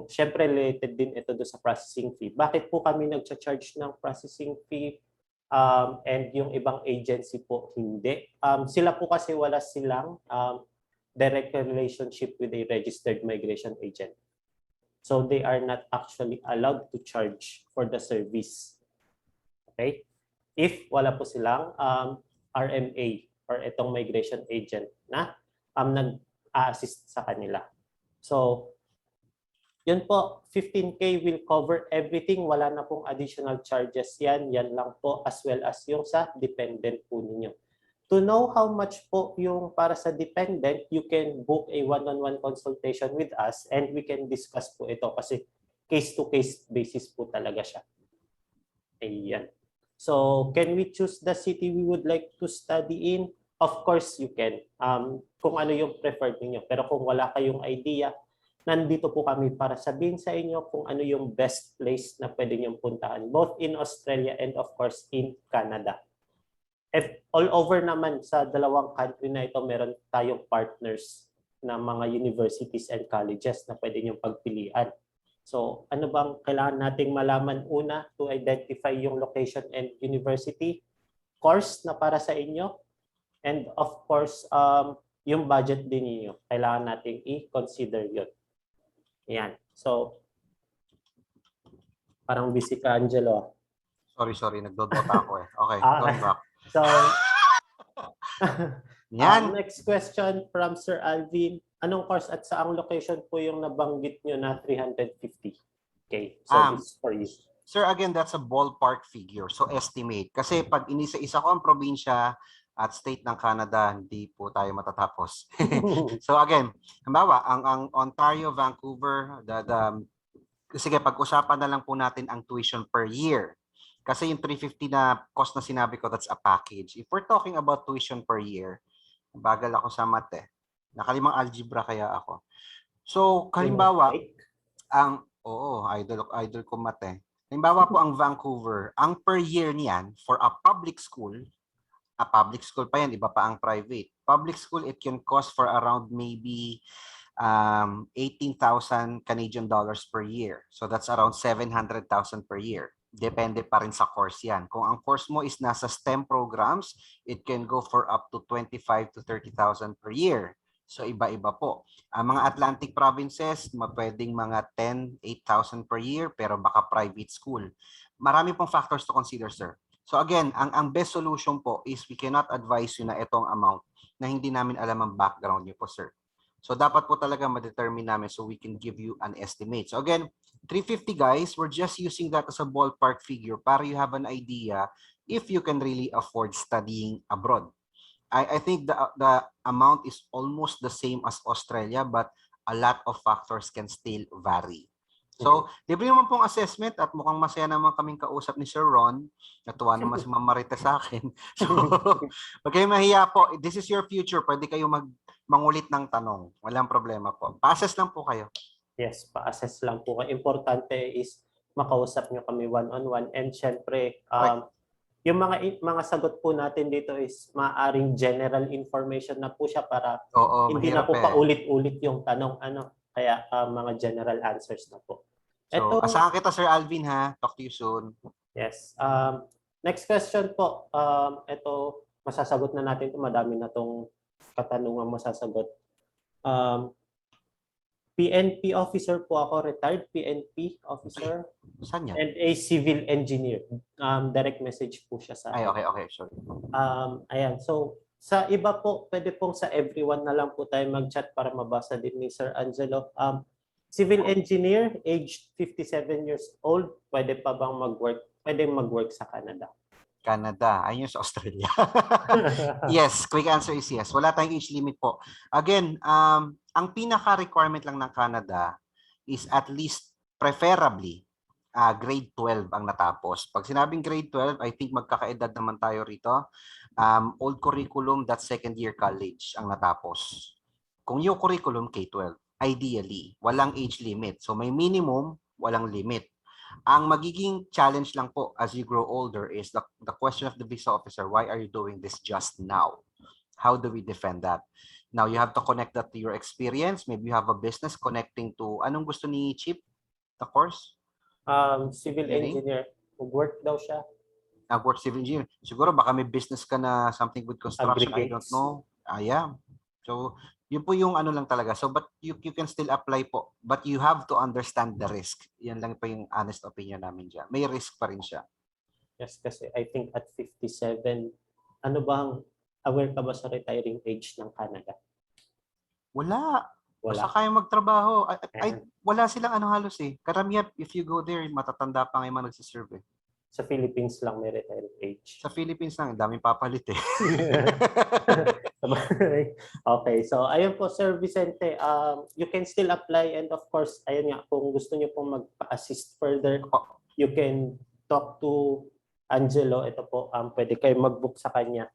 [SPEAKER 2] Siyempre, related din ito do sa processing fee. Bakit po kami nag-charge ng processing fee and yung ibang agency po hindi? Sila po kasi wala silang direct relationship with a registered migration agent. So, they are not actually allowed to charge for the service. Okay? If wala po silang RMA or itong migration agent na nag-assist sa kanila. So, yun po, 15K will cover everything. Wala na pong additional charges yan. Yan lang po as well as yung sa dependent po ninyo. To know how much po yung para sa dependent, you can book a one-on-one consultation with us and we can discuss po ito kasi case-to-case basis po talaga siya. Ayan. So, can we choose the city we would like to study in? Of course, you can. Kung ano yung preferred niyo. Pero kung wala kayong idea, nandito po kami para sabihin sa inyo kung ano yung best place na pwede niyong puntahan. Both in Australia and of course in Canada. If all over naman sa dalawang country na ito, meron tayong partners na mga universities and colleges na pwede niyong pagpilian. So, ano bang kailangan nating malaman una to identify yung location and university, course na para sa inyo, and of course, yung budget din niyo. Kailangan nating i-consider yun. Yan. So, parang busy ka, Angelo.
[SPEAKER 4] Sorry. Nagdodota ako eh. Okay, going back.
[SPEAKER 2] So,
[SPEAKER 4] Yan.
[SPEAKER 2] next question from Sir Alvin. Anong course at saang location po yung nabanggit nyo na 350? Okay, so this is for you.
[SPEAKER 4] Sir, again, that's a ballpark figure. So, estimate. Kasi pag inisa-isa ko ang probinsya at state ng Canada, hindi po tayo matatapos. So, again, halimbawa, ang Ontario, Vancouver, sige, pag-usapan na lang po natin ang tuition per year. Kasi yung 350 na cost na sinabi ko, that's a package. If we're talking about tuition per year, bagal ako sa math eh. Nakalimang algebra kaya ako. So, halimbawa, idol ko math eh. Halimbawa po ang Vancouver, ang per year niyan for a public school pa yan, iba pa ang private. Public school, it can cost for around maybe 18,000 Canadian dollars per year. So that's around 700,000 per year. Depende pa rin sa course yan. Kung ang course mo is nasa STEM programs, it can go for up to 25,000 to 30,000 per year. So iba-iba po. Ang mga Atlantic provinces, pwedeng mga 8,000 per year, pero baka private school. Marami pong factors to consider, sir. So again, ang best solution po is we cannot advise you na itong amount na hindi namin alam ang background niyo po, sir. So dapat po talaga ma-determine namin so we can give you an estimate. So again, 350 guys, we're just using that as a ballpark figure para you have an idea if you can really afford studying abroad. I think the amount is almost the same as Australia, but a lot of factors can still vary. So, libre naman pong assessment at mukhang masaya naman kaming kausap ni Sir Ron. Natuwa naman si Ma'am Marita sa akin. So, wag kayong mahiya po. This is your future. Pwede kayo mangulit ng tanong. Walang problema po. Pa-assess lang po kayo.
[SPEAKER 2] Yes, pa-assess lang po. Importante is makausap nyo kami one-on-one. And syempre, yung mga sagot po natin dito is maaaring general information na po siya para hindi na po paulit-ulit yung tanong. Kaya mga general answers na po.
[SPEAKER 4] So, asahan kita, Sir Alvin, ha? Talk to you soon.
[SPEAKER 2] Yes. Next question po. Ito, masasagot na natin ito. Madami na itong katanungan masasagot. PNP officer po ako, retired PNP officer,
[SPEAKER 4] Saan yan?
[SPEAKER 2] and a civil engineer. Direct message po siya sa
[SPEAKER 4] Ay,
[SPEAKER 2] akin.
[SPEAKER 4] okay, sorry.
[SPEAKER 2] Ayan, so sa iba po, pwede pong sa everyone na lang po tayo mag-chat para mabasa din ni Sir Angelo. Civil engineer, aged 57 years old, pwede pa bang mag-work? Pwede mag-work sa Canada.
[SPEAKER 4] Canada, ayun sa Australia. Yes, quick answer is yes. Wala tayong age limit po. Again, ang pinaka-requirement lang ng Canada is at least preferably grade 12 ang natapos. Pag sinabing grade 12, I think magkakaedad naman tayo rito. Old curriculum, that's second year college ang natapos. Kung yung curriculum, K-12. Ideally, walang age limit. So may minimum, walang limit. Ang magiging challenge lang po as you grow older is the question of the visa officer, why are you doing this just now? How do we defend that? Now, you have to connect that to your experience. Maybe you have a business connecting to, anong gusto ni Chip? The course?
[SPEAKER 2] Civil
[SPEAKER 4] Engineering?
[SPEAKER 2] engineer, work daw siya.
[SPEAKER 4] Work civil engineer. Siguro baka may business ka na something with construction. I don't
[SPEAKER 2] Aggregates.
[SPEAKER 4] know. Yeah. So, yun po yung ano lang talaga. So, but you can still apply po. But you have to understand the risk. Yan lang po yung honest opinion namin dyan. May risk pa rin siya.
[SPEAKER 2] Yes, kasi I think at 57, ano bang, aware ka ba sa retiring age ng Canada?
[SPEAKER 4] Wala. Basta
[SPEAKER 2] Wala.
[SPEAKER 4] kaya magtrabaho.
[SPEAKER 2] Ayan.
[SPEAKER 4] Wala silang ano halos eh. Karamihan, if you go there, matatanda pa nga yung mga nagsiserve eh.
[SPEAKER 2] Sa Philippines lang may retiring age.
[SPEAKER 4] Sa Philippines lang, daming papalit eh.
[SPEAKER 2] Okay, so ayun po Sir Vicente, you can still apply, and of course, ayun nga, kung gusto niyo pong magpa-assist further, you can talk to Angelo. Ito po, pwede kayo mag-book sa kanya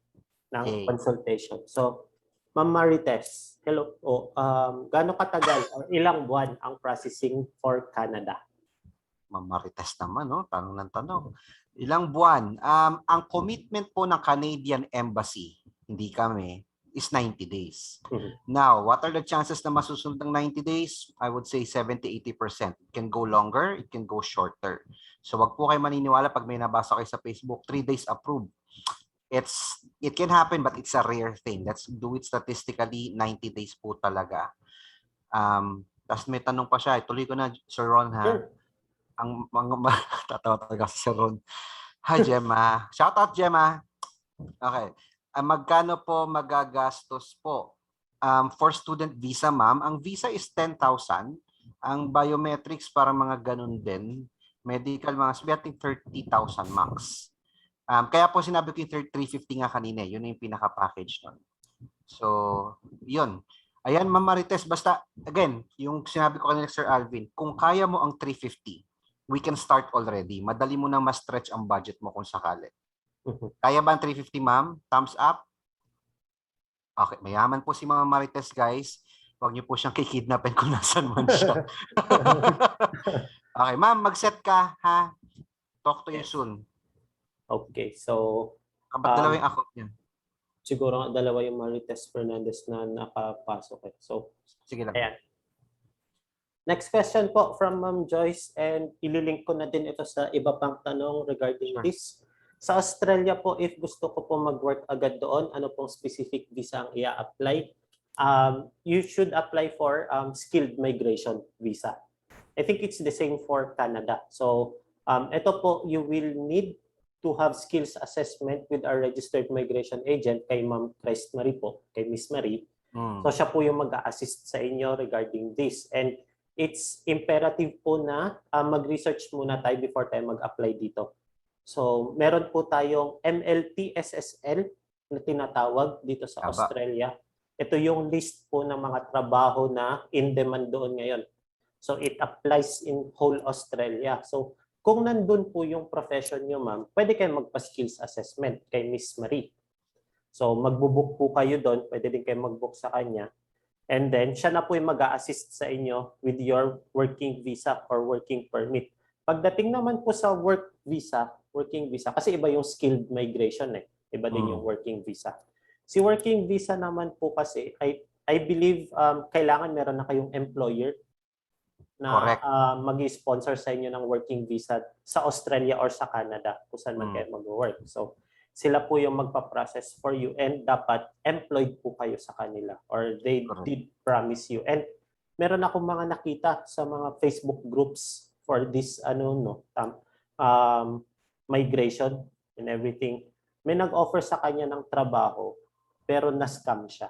[SPEAKER 2] ng
[SPEAKER 4] Okay.
[SPEAKER 2] consultation. So, Ma'am Marites, hello po. Gaano katagal or ilang buwan ang processing for Canada?
[SPEAKER 4] Mamarites naman, no? Tanong ng tanong. Ilang buwan? Ang commitment po ng Canadian Embassy, hindi kami, is 90 days. Now, what are the chances na masusunod ng 90 days? I would say 70-80%. It can go longer, it can go shorter. So wag po kayo maniniwala pag may nabasa kayo sa Facebook, 3 days approved. It can happen, but it's a rare thing. Let's do it statistically, 90 days po talaga. Tapos may tanong pa siya, tuloy ko na, Sir Ron, ha?
[SPEAKER 2] Sure.
[SPEAKER 4] Ang mga tatawa talaga si Sir Ron. Hi, Gemma. Shout out, Gemma. Okay. Magkano po magagastos po? For student visa, ma'am, ang visa is 10,000. Ang biometrics para mga ganun din. Medical, mga sabihin 30,000 max. Kaya po sinabi ko yung 350 nga kanina. Yun yung pinaka-package nun. So, yun. Ayan, Ma'am Marites, basta, again, yung sinabi ko kanina, Sir Alvin, kung kaya mo ang 350, we can start already. Madali mo nang ma-stretch ang budget mo kung sakali. Kaya ba ang 350, ma'am? Thumbs up? Okay, mayaman po si Ma'am Marites, guys. Huwag niyo po siyang kikidnapin kung nasan man siya. Okay, ma'am, mag-set ka, ha? Talk to you soon.
[SPEAKER 2] Okay, so
[SPEAKER 4] Kapat dalawa yung account niya.
[SPEAKER 2] siguro nga dalawa yung Marites Fernandez na nakapasok. So,
[SPEAKER 4] Sige lang.
[SPEAKER 2] ayan. Next question po from Ma'am Joyce, and ililink ko na din ito sa iba pang tanong regarding
[SPEAKER 4] Sure.
[SPEAKER 2] this. Sa Australia po, if gusto ko po mag-work agad doon, ano pong specific visa ang i-apply? You should apply for skilled migration visa. I think it's the same for Canada. So, ito po, you will need to have skills assessment with our registered migration agent kay Ma'am Christ Marie po, kay Miss Marie. So, siya po yung mag-a-assist sa inyo regarding this. And it's imperative po na mag-research muna tayo before tayo mag-apply dito. So, meron po tayong MLT SSL na tinatawag dito sa Australia. Ito yung list po ng mga trabaho na in demand doon ngayon. So, it applies in whole Australia. So, kung nandun po yung profession nyo, ma'am, pwede kayo magpa-skills assessment kay Miss Marie. So, magbubook po kayo doon. Pwede din kayo mag-book sa kanya. And then, siya na po yung mag-a-assist sa inyo with your working visa or working permit. Pagdating naman po sa working visa, kasi iba yung skilled migration eh. Iba din yung working visa. Si working visa naman po kasi, I believe kailangan meron na kayong employer na mag-sponsor sa inyo ng working visa sa Australia or sa Canada kung saan man kayo mag-work. So, sila po yung magpa-process for you and dapat employed po kayo sa kanila or they
[SPEAKER 4] Correct.
[SPEAKER 2] did promise you. And meron akong mga nakita sa mga Facebook groups for this migration and everything. May nag-offer sa kanya ng trabaho pero na-scam siya.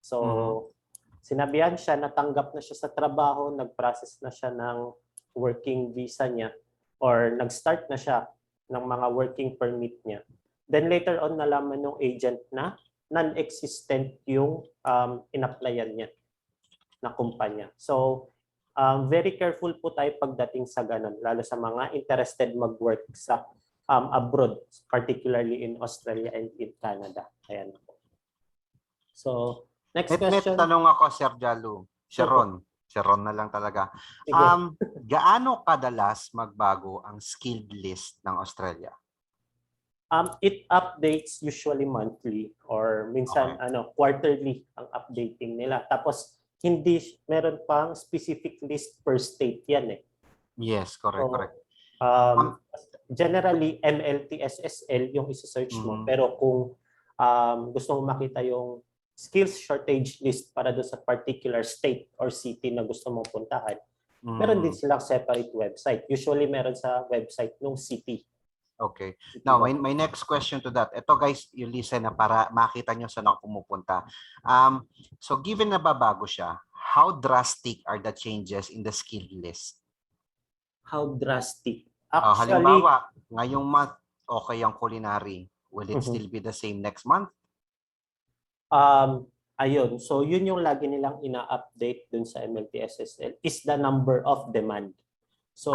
[SPEAKER 2] So, sinabihan siya, natanggap na siya sa trabaho, nag-process na siya ng working visa niya or nag-start na siya ng mga working permit niya. Then later on, nalaman ng agent na non-existent yung in-applyan niya na kumpanya. So, very careful po tayo pagdating sa ganun, lalo sa mga interested mag-work sa abroad, particularly in Australia and in Canada. Ayan po. So, next
[SPEAKER 4] May
[SPEAKER 2] question.
[SPEAKER 4] tanong ako, Sir Jalu. Sharon na lang talaga.
[SPEAKER 2] Sige.
[SPEAKER 4] Gaano kadalas magbago ang skilled list ng Australia?
[SPEAKER 2] It updates usually monthly or minsan quarterly ang updating nila. Tapos hindi meron pang specific list per state yan eh.
[SPEAKER 4] Yes, correct.
[SPEAKER 2] Generally MLT SSL yung i-search mo, pero kung gusto mo makita yung skills shortage list para doon sa particular state or city na gusto mong puntahan, meron din silang separate website. Usually meron sa website ng city.
[SPEAKER 4] Okay. Now, my next question to that. Ito guys, you listen na para makita nyo saan ako pumupunta. So given na babago siya, how drastic are the changes in the skill list?
[SPEAKER 2] How drastic? Actually,
[SPEAKER 4] halimbawa, ngayong month, okay ang culinary. Will it still be the same next month?
[SPEAKER 2] Ayun. So yun yung lagi nilang ina-update dun sa MLT-SSL is the number of demand. So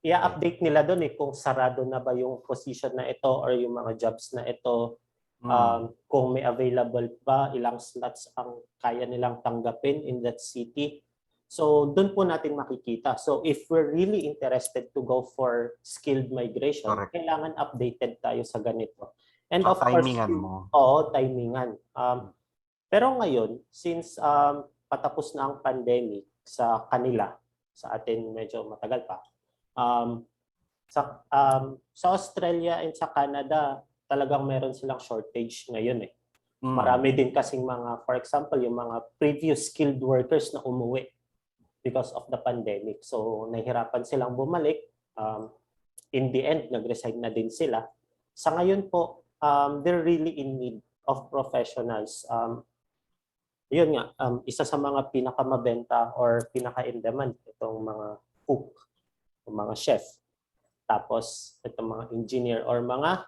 [SPEAKER 2] i-update nila dun kung sarado na ba yung position na ito or yung mga jobs na ito. Kung may available ba, ilang slots ang kaya nilang tanggapin in that city. So dun po natin makikita. So if we're really interested to go for skilled migration, kailangan updated tayo sa ganito. And
[SPEAKER 4] so,
[SPEAKER 2] of course, timingan. Pero ngayon, since patapos na ang pandemic sa kanila, sa atin medyo matagal pa, sa Australia and sa Canada, talagang meron silang shortage ngayon eh. Marami din kasing mga, for example, yung mga previous skilled workers na umuwi because of the pandemic. So, nahihirapan silang bumalik. In the end, nag-resign na din sila. Sa ngayon po, they're really in need of professionals. Yun nga, isa sa mga pinakamabenta or pinaka-in-demand itong mga cook, mga chef. Tapos itong mga engineer or mga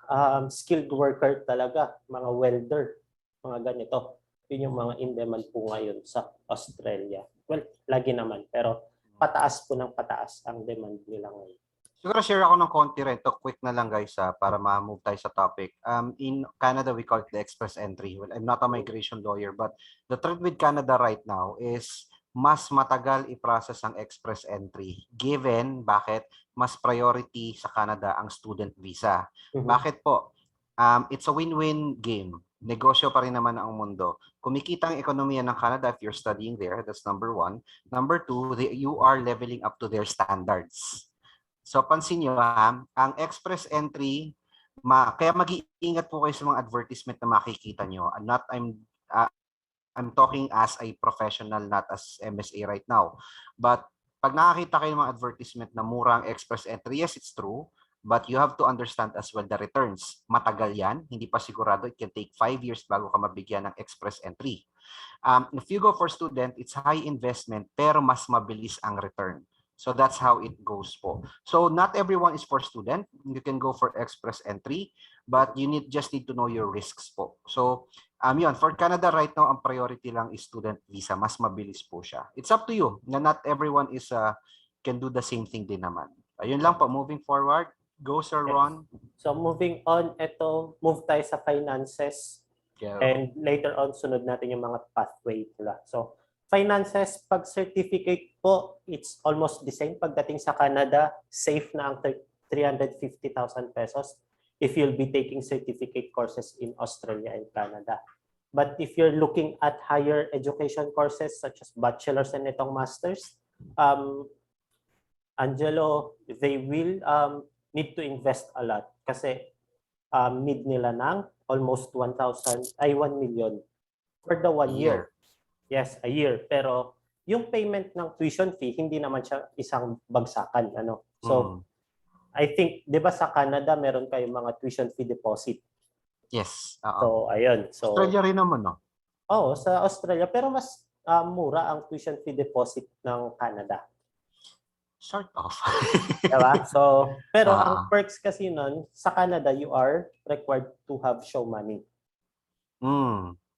[SPEAKER 2] skilled worker talaga, mga welder, mga ganito. Yun yung mga in-demand po ngayon sa Australia. Well, lagi naman, pero pataas po ng pataas ang demand nila ngayon.
[SPEAKER 4] Siguro share ako ng konti rin. Ito quick na lang guys para ma-move tayo sa topic. In Canada, we call it the express entry. Well, I'm not a migration lawyer, but the trend with Canada right now is mas matagal i-process ang express entry. Given, bakit? Mas priority sa Canada ang student visa. Bakit po? It's a win-win game. Negosyo pa rin naman ang mundo. Kumikita ang ekonomiya ng Canada if you're studying there. That's number one. Number two, you are leveling up to their standards. So pansin nyo ang express entry, kaya mag-iingat po kayo sa mga advertisement na makikita nyo. I'm talking as a professional, not as MSA right now. But pag nakakita kayo ng mga advertisement na murang express entry, yes, it's true. But you have to understand as well the returns. Matagal yan, hindi pa sigurado. It can take 5 years bago ka mabigyan ng express entry. If you go for student, it's high investment pero mas mabilis ang return. So that's how it goes po. So not everyone is for student. You can go for express entry, but you just need to know your risks po. So yun, for Canada right now, ang priority lang is student visa. Mas mabilis po siya. It's up to you. Not everyone can do the same thing din naman. Ayun lang po, moving forward. Go Sir Ron.
[SPEAKER 2] So moving on, move tayo sa finances. And later on, sunod natin yung mga pathway nila. So finances, pag certificate po, it's almost the same. Pagdating sa Canada, safe na ang 350,000 pesos if you'll be taking certificate courses in Australia and Canada. But if you're looking at higher education courses such as bachelor's and itong master's, Angelo, they will need to invest a lot kasi need nila ng almost 1 million for the 1 year. Yes, a year. Pero yung payment ng tuition fee, hindi naman siya isang bagsakan. So, I think, di ba sa Canada, meron kayong mga tuition fee deposit.
[SPEAKER 4] Yes.
[SPEAKER 2] So, ayun. So,
[SPEAKER 4] Australia rin naman, no?
[SPEAKER 2] Oo, sa Australia. Pero mas mura ang tuition fee deposit ng Canada.
[SPEAKER 4] Sort of.
[SPEAKER 2] Diba? So, pero ang perks kasi nun, sa Canada, you are required to have show money.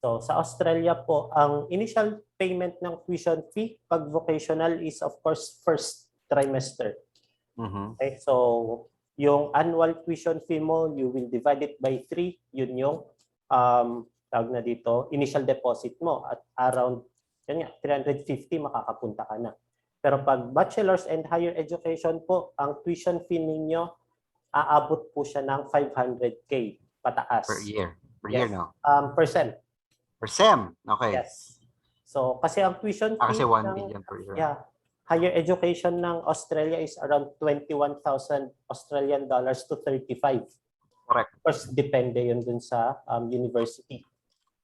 [SPEAKER 2] So, sa Australia po, ang initial payment ng tuition fee pag vocational is of course first trimester. Okay? So, yung annual tuition fee mo, you will divide it by 3. Yun yung tawag na dito, initial deposit mo at around 350 makakapunta ka na. Pero pag bachelor's and higher education po, ang tuition fee ninyo aabot po siya ng 500K pataas.
[SPEAKER 4] Per year. Per
[SPEAKER 2] Yes.
[SPEAKER 4] year, no?
[SPEAKER 2] Per sem.
[SPEAKER 4] Per sem. Okay.
[SPEAKER 2] Yes. So, kasi ang tuition fee
[SPEAKER 4] Kasi 1 million per year.
[SPEAKER 2] Yeah. Higher education ng Australia is around 21,000 Australian dollars to 35.
[SPEAKER 4] Correct.
[SPEAKER 2] Of course, depende yun dun sa university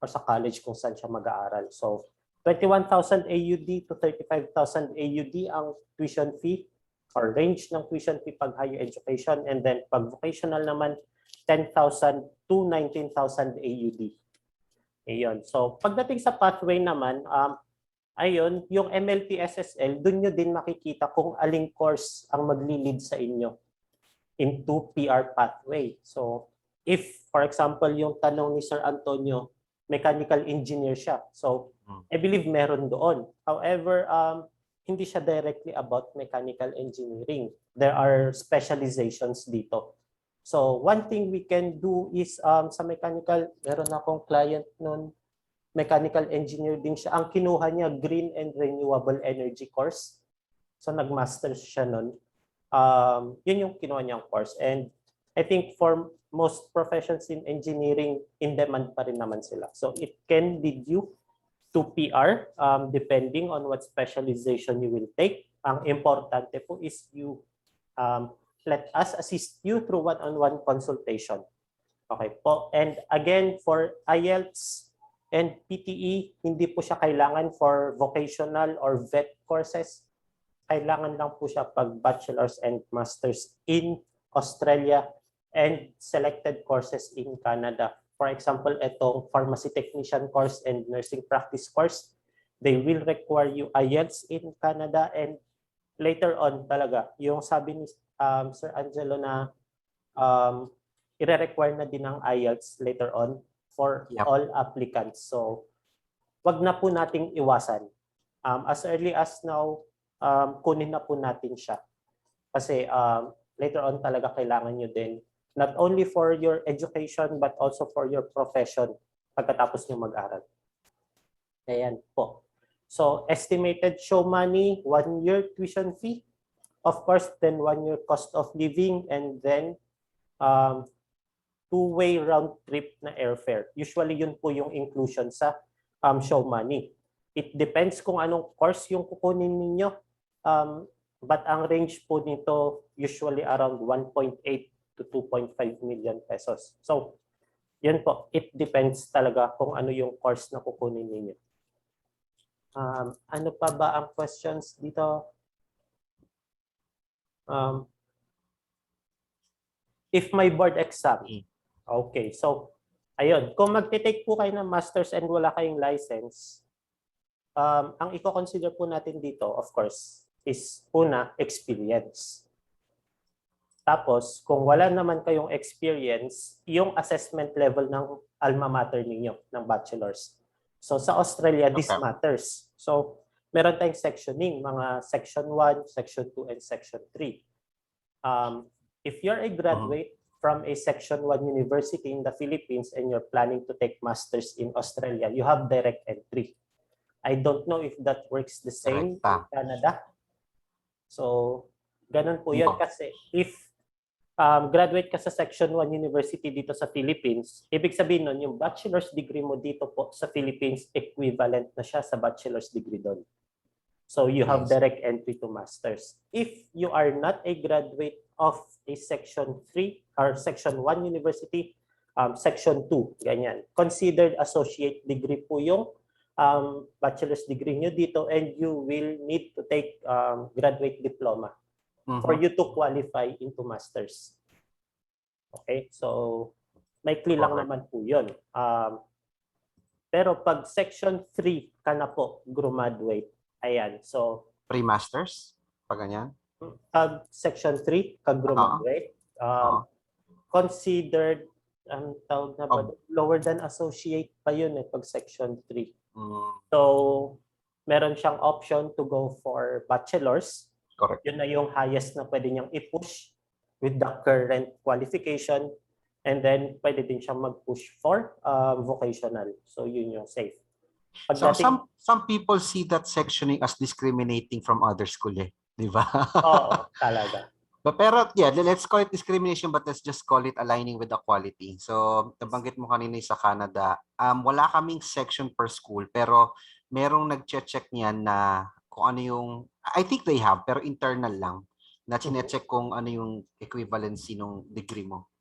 [SPEAKER 2] or sa college kung saan siya mag-aaral. So, 21,000 AUD to 35,000 AUD ang tuition fee or range ng tuition fee pag higher education. And then pag vocational naman, 10,000 to 19,000 AUD. Ayun. So, pagdating sa pathway naman, ayun, yung MLT SSL, dun nyo din makikita kung aling course ang magli-lead sa inyo into PR pathway. So, if, for example, yung tanong ni Sir Antonio, mechanical engineer siya. So, I believe meron doon. However, hindi siya directly about mechanical engineering. There are specializations dito. So, one thing we can do is sa mechanical, meron akong client nun, mechanical engineer din siya. Ang kinuha niya, Green and Renewable Energy course. So, nag-master's siya nun. Yun yung kinuha niyang course. And I think for most professions in engineering, in demand pa rin naman sila. So, it can lead you to PR depending on what specialization you will take. Ang importante po is you let us assist you through one-on-one consultation. Okay po. And again, for Ielts and PTE, hindi po siya kailangan for vocational or VET courses. Kailangan lang po siya pag bachelor's and master's in Australia and selected courses in Canada. For example, itong pharmacy technician course and nursing practice course, they will require you IELTS in Canada, and later on talaga, yung sabi ni Sir Angelo na ire-require na din ng IELTS later on for all applicants. So, wag na po nating iwasan. As early as now, kunin na po natin siya. Kasi later on talaga kailangan nyo din not only for your education but also for your profession pagkatapos nyo mag-aral. Ayan po. So, estimated show money, 1 year tuition fee, of course, then 1 year cost of living, and then two-way round trip na airfare. Usually, yun po yung inclusion sa show money. It depends kung anong course yung kukunin ninyo. But ang range po nito usually around 1.8 to 2.5 million pesos. So, yun po. It depends talaga kung ano yung course na kukunin ninyo. Ano pa ba ang questions dito? If my board exam. Okay. So, ayun. Kung magte-take po kayo ng master's and wala kayong license, ang i-consider po natin dito, of course, is una, experience. Tapos, kung wala naman kayong experience, yung assessment level ng alma mater ninyo, ng bachelor's. So, sa Australia, this matters. So, meron tayong sectioning, mga section 1, section 2, and section 3. If you're a graduate from a section 1 university in the Philippines and you're planning to take master's in Australia, you have direct entry. I don't know if that works the same in Canada. So, ganun po yun. Kasi if graduate ka sa Section 1 University dito sa Philippines, ibig sabihin nun, yung bachelor's degree mo dito po sa Philippines, equivalent na siya sa bachelor's degree doon. So, you have direct entry to master's. If you are not a graduate of a Section 3 or Section 1 University, Section 2, ganyan. Considered associate degree po yung bachelor's degree nyo dito, and you will need to take graduate diploma for you to qualify into masters. Okay, so maikli lang
[SPEAKER 4] Correct.
[SPEAKER 2] naman po yun. Pero pag section 3 ka na po graduate, ayan, so
[SPEAKER 4] Pre-masters? Pag ganyan?
[SPEAKER 2] pag section 3 ka graduate, considered, ang tawag na ba, lower than associate pa yun pag section 3. So, meron siyang option to go for bachelor's.
[SPEAKER 4] Correct.
[SPEAKER 2] Yun na yung highest na pwede niyang i-push with the current qualification. And then, pwede din siyang mag-push for vocational. So, yun yung safe.
[SPEAKER 4] So, some people see that sectioning as discriminating from other school di ba?
[SPEAKER 2] Oo, talaga.
[SPEAKER 4] Pero yeah, let's call it discrimination, but let's just call it aligning with the quality. So, nabanggit mo kanina sa Canada, wala kaming section per school, pero merong nag-check niyan na kung ano yung, I think they have, pero internal lang, na chinecheck kung ano yung equivalency ng degree mo.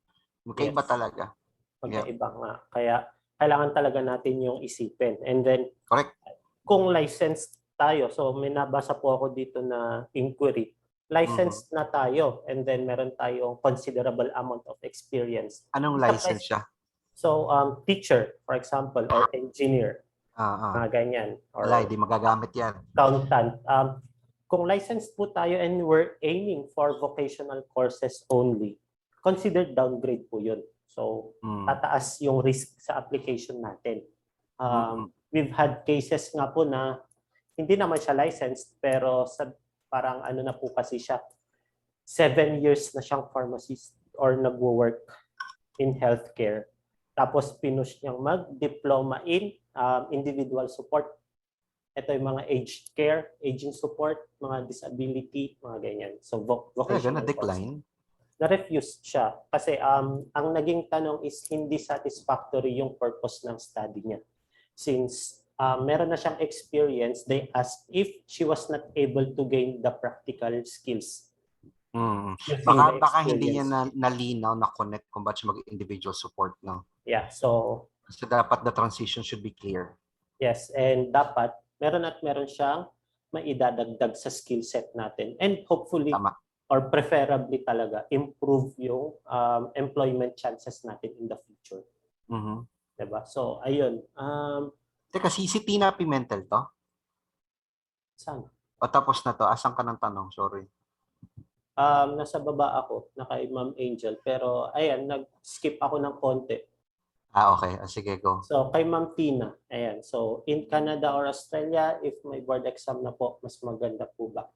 [SPEAKER 4] Magkaiba talaga.
[SPEAKER 2] Magkaiba nga. Kaya, kailangan talaga natin yung isipin. And then,
[SPEAKER 4] correct.
[SPEAKER 2] Kung licensed tayo, so may nabasa po ako dito na inquiry, licensed na tayo, and then meron tayong considerable amount of experience.
[SPEAKER 4] Anong license siya?
[SPEAKER 2] So, teacher, for example, or engineer, ganyan. Or
[SPEAKER 4] wala, hindi magagamit yan.
[SPEAKER 2] Accountant. Kung licensed po tayo and we're aiming for vocational courses only, considered downgrade po yun. So, tataas yung risk sa application natin. We've had cases nga po na hindi naman siya licensed, pero parang ano na po kasi siya, 7 years na siyang pharmacist or nagwo-work in healthcare. Tapos pinush niyang mag-diploma in individual support. Ito yung mga aged care, aging support, mga disability, mga ganyan. So vocational
[SPEAKER 4] na-decline?
[SPEAKER 2] Na-refuse siya. Kasi ang naging tanong is hindi satisfactory yung purpose ng study niya. Since meron na siyang experience, they asked if she was not able to gain the practical skills.
[SPEAKER 4] Baka hindi niya nalinaw na connect kung ba't siya mag-individual support. No?
[SPEAKER 2] Yeah, so
[SPEAKER 4] dapat the transition should be clear.
[SPEAKER 2] Yes, and dapat meron siyang maidadagdag sa skill set natin. And hopefully, or preferably talaga, improve yung employment chances natin in the future. Diba? So, ayun.
[SPEAKER 4] Teka, si Tina Pimentel to?
[SPEAKER 2] Saan?
[SPEAKER 4] O tapos na to? Asan ka ng tanong? Sorry.
[SPEAKER 2] Nasa baba ako, na kay Ma'am Angel. Pero, ayan, nag-skip ako ng konti.
[SPEAKER 4] Okay. Sige, go.
[SPEAKER 2] So, kay Ma'am Tina. Ayan. So, in Canada or Australia, if may board exam na po, mas maganda po ba?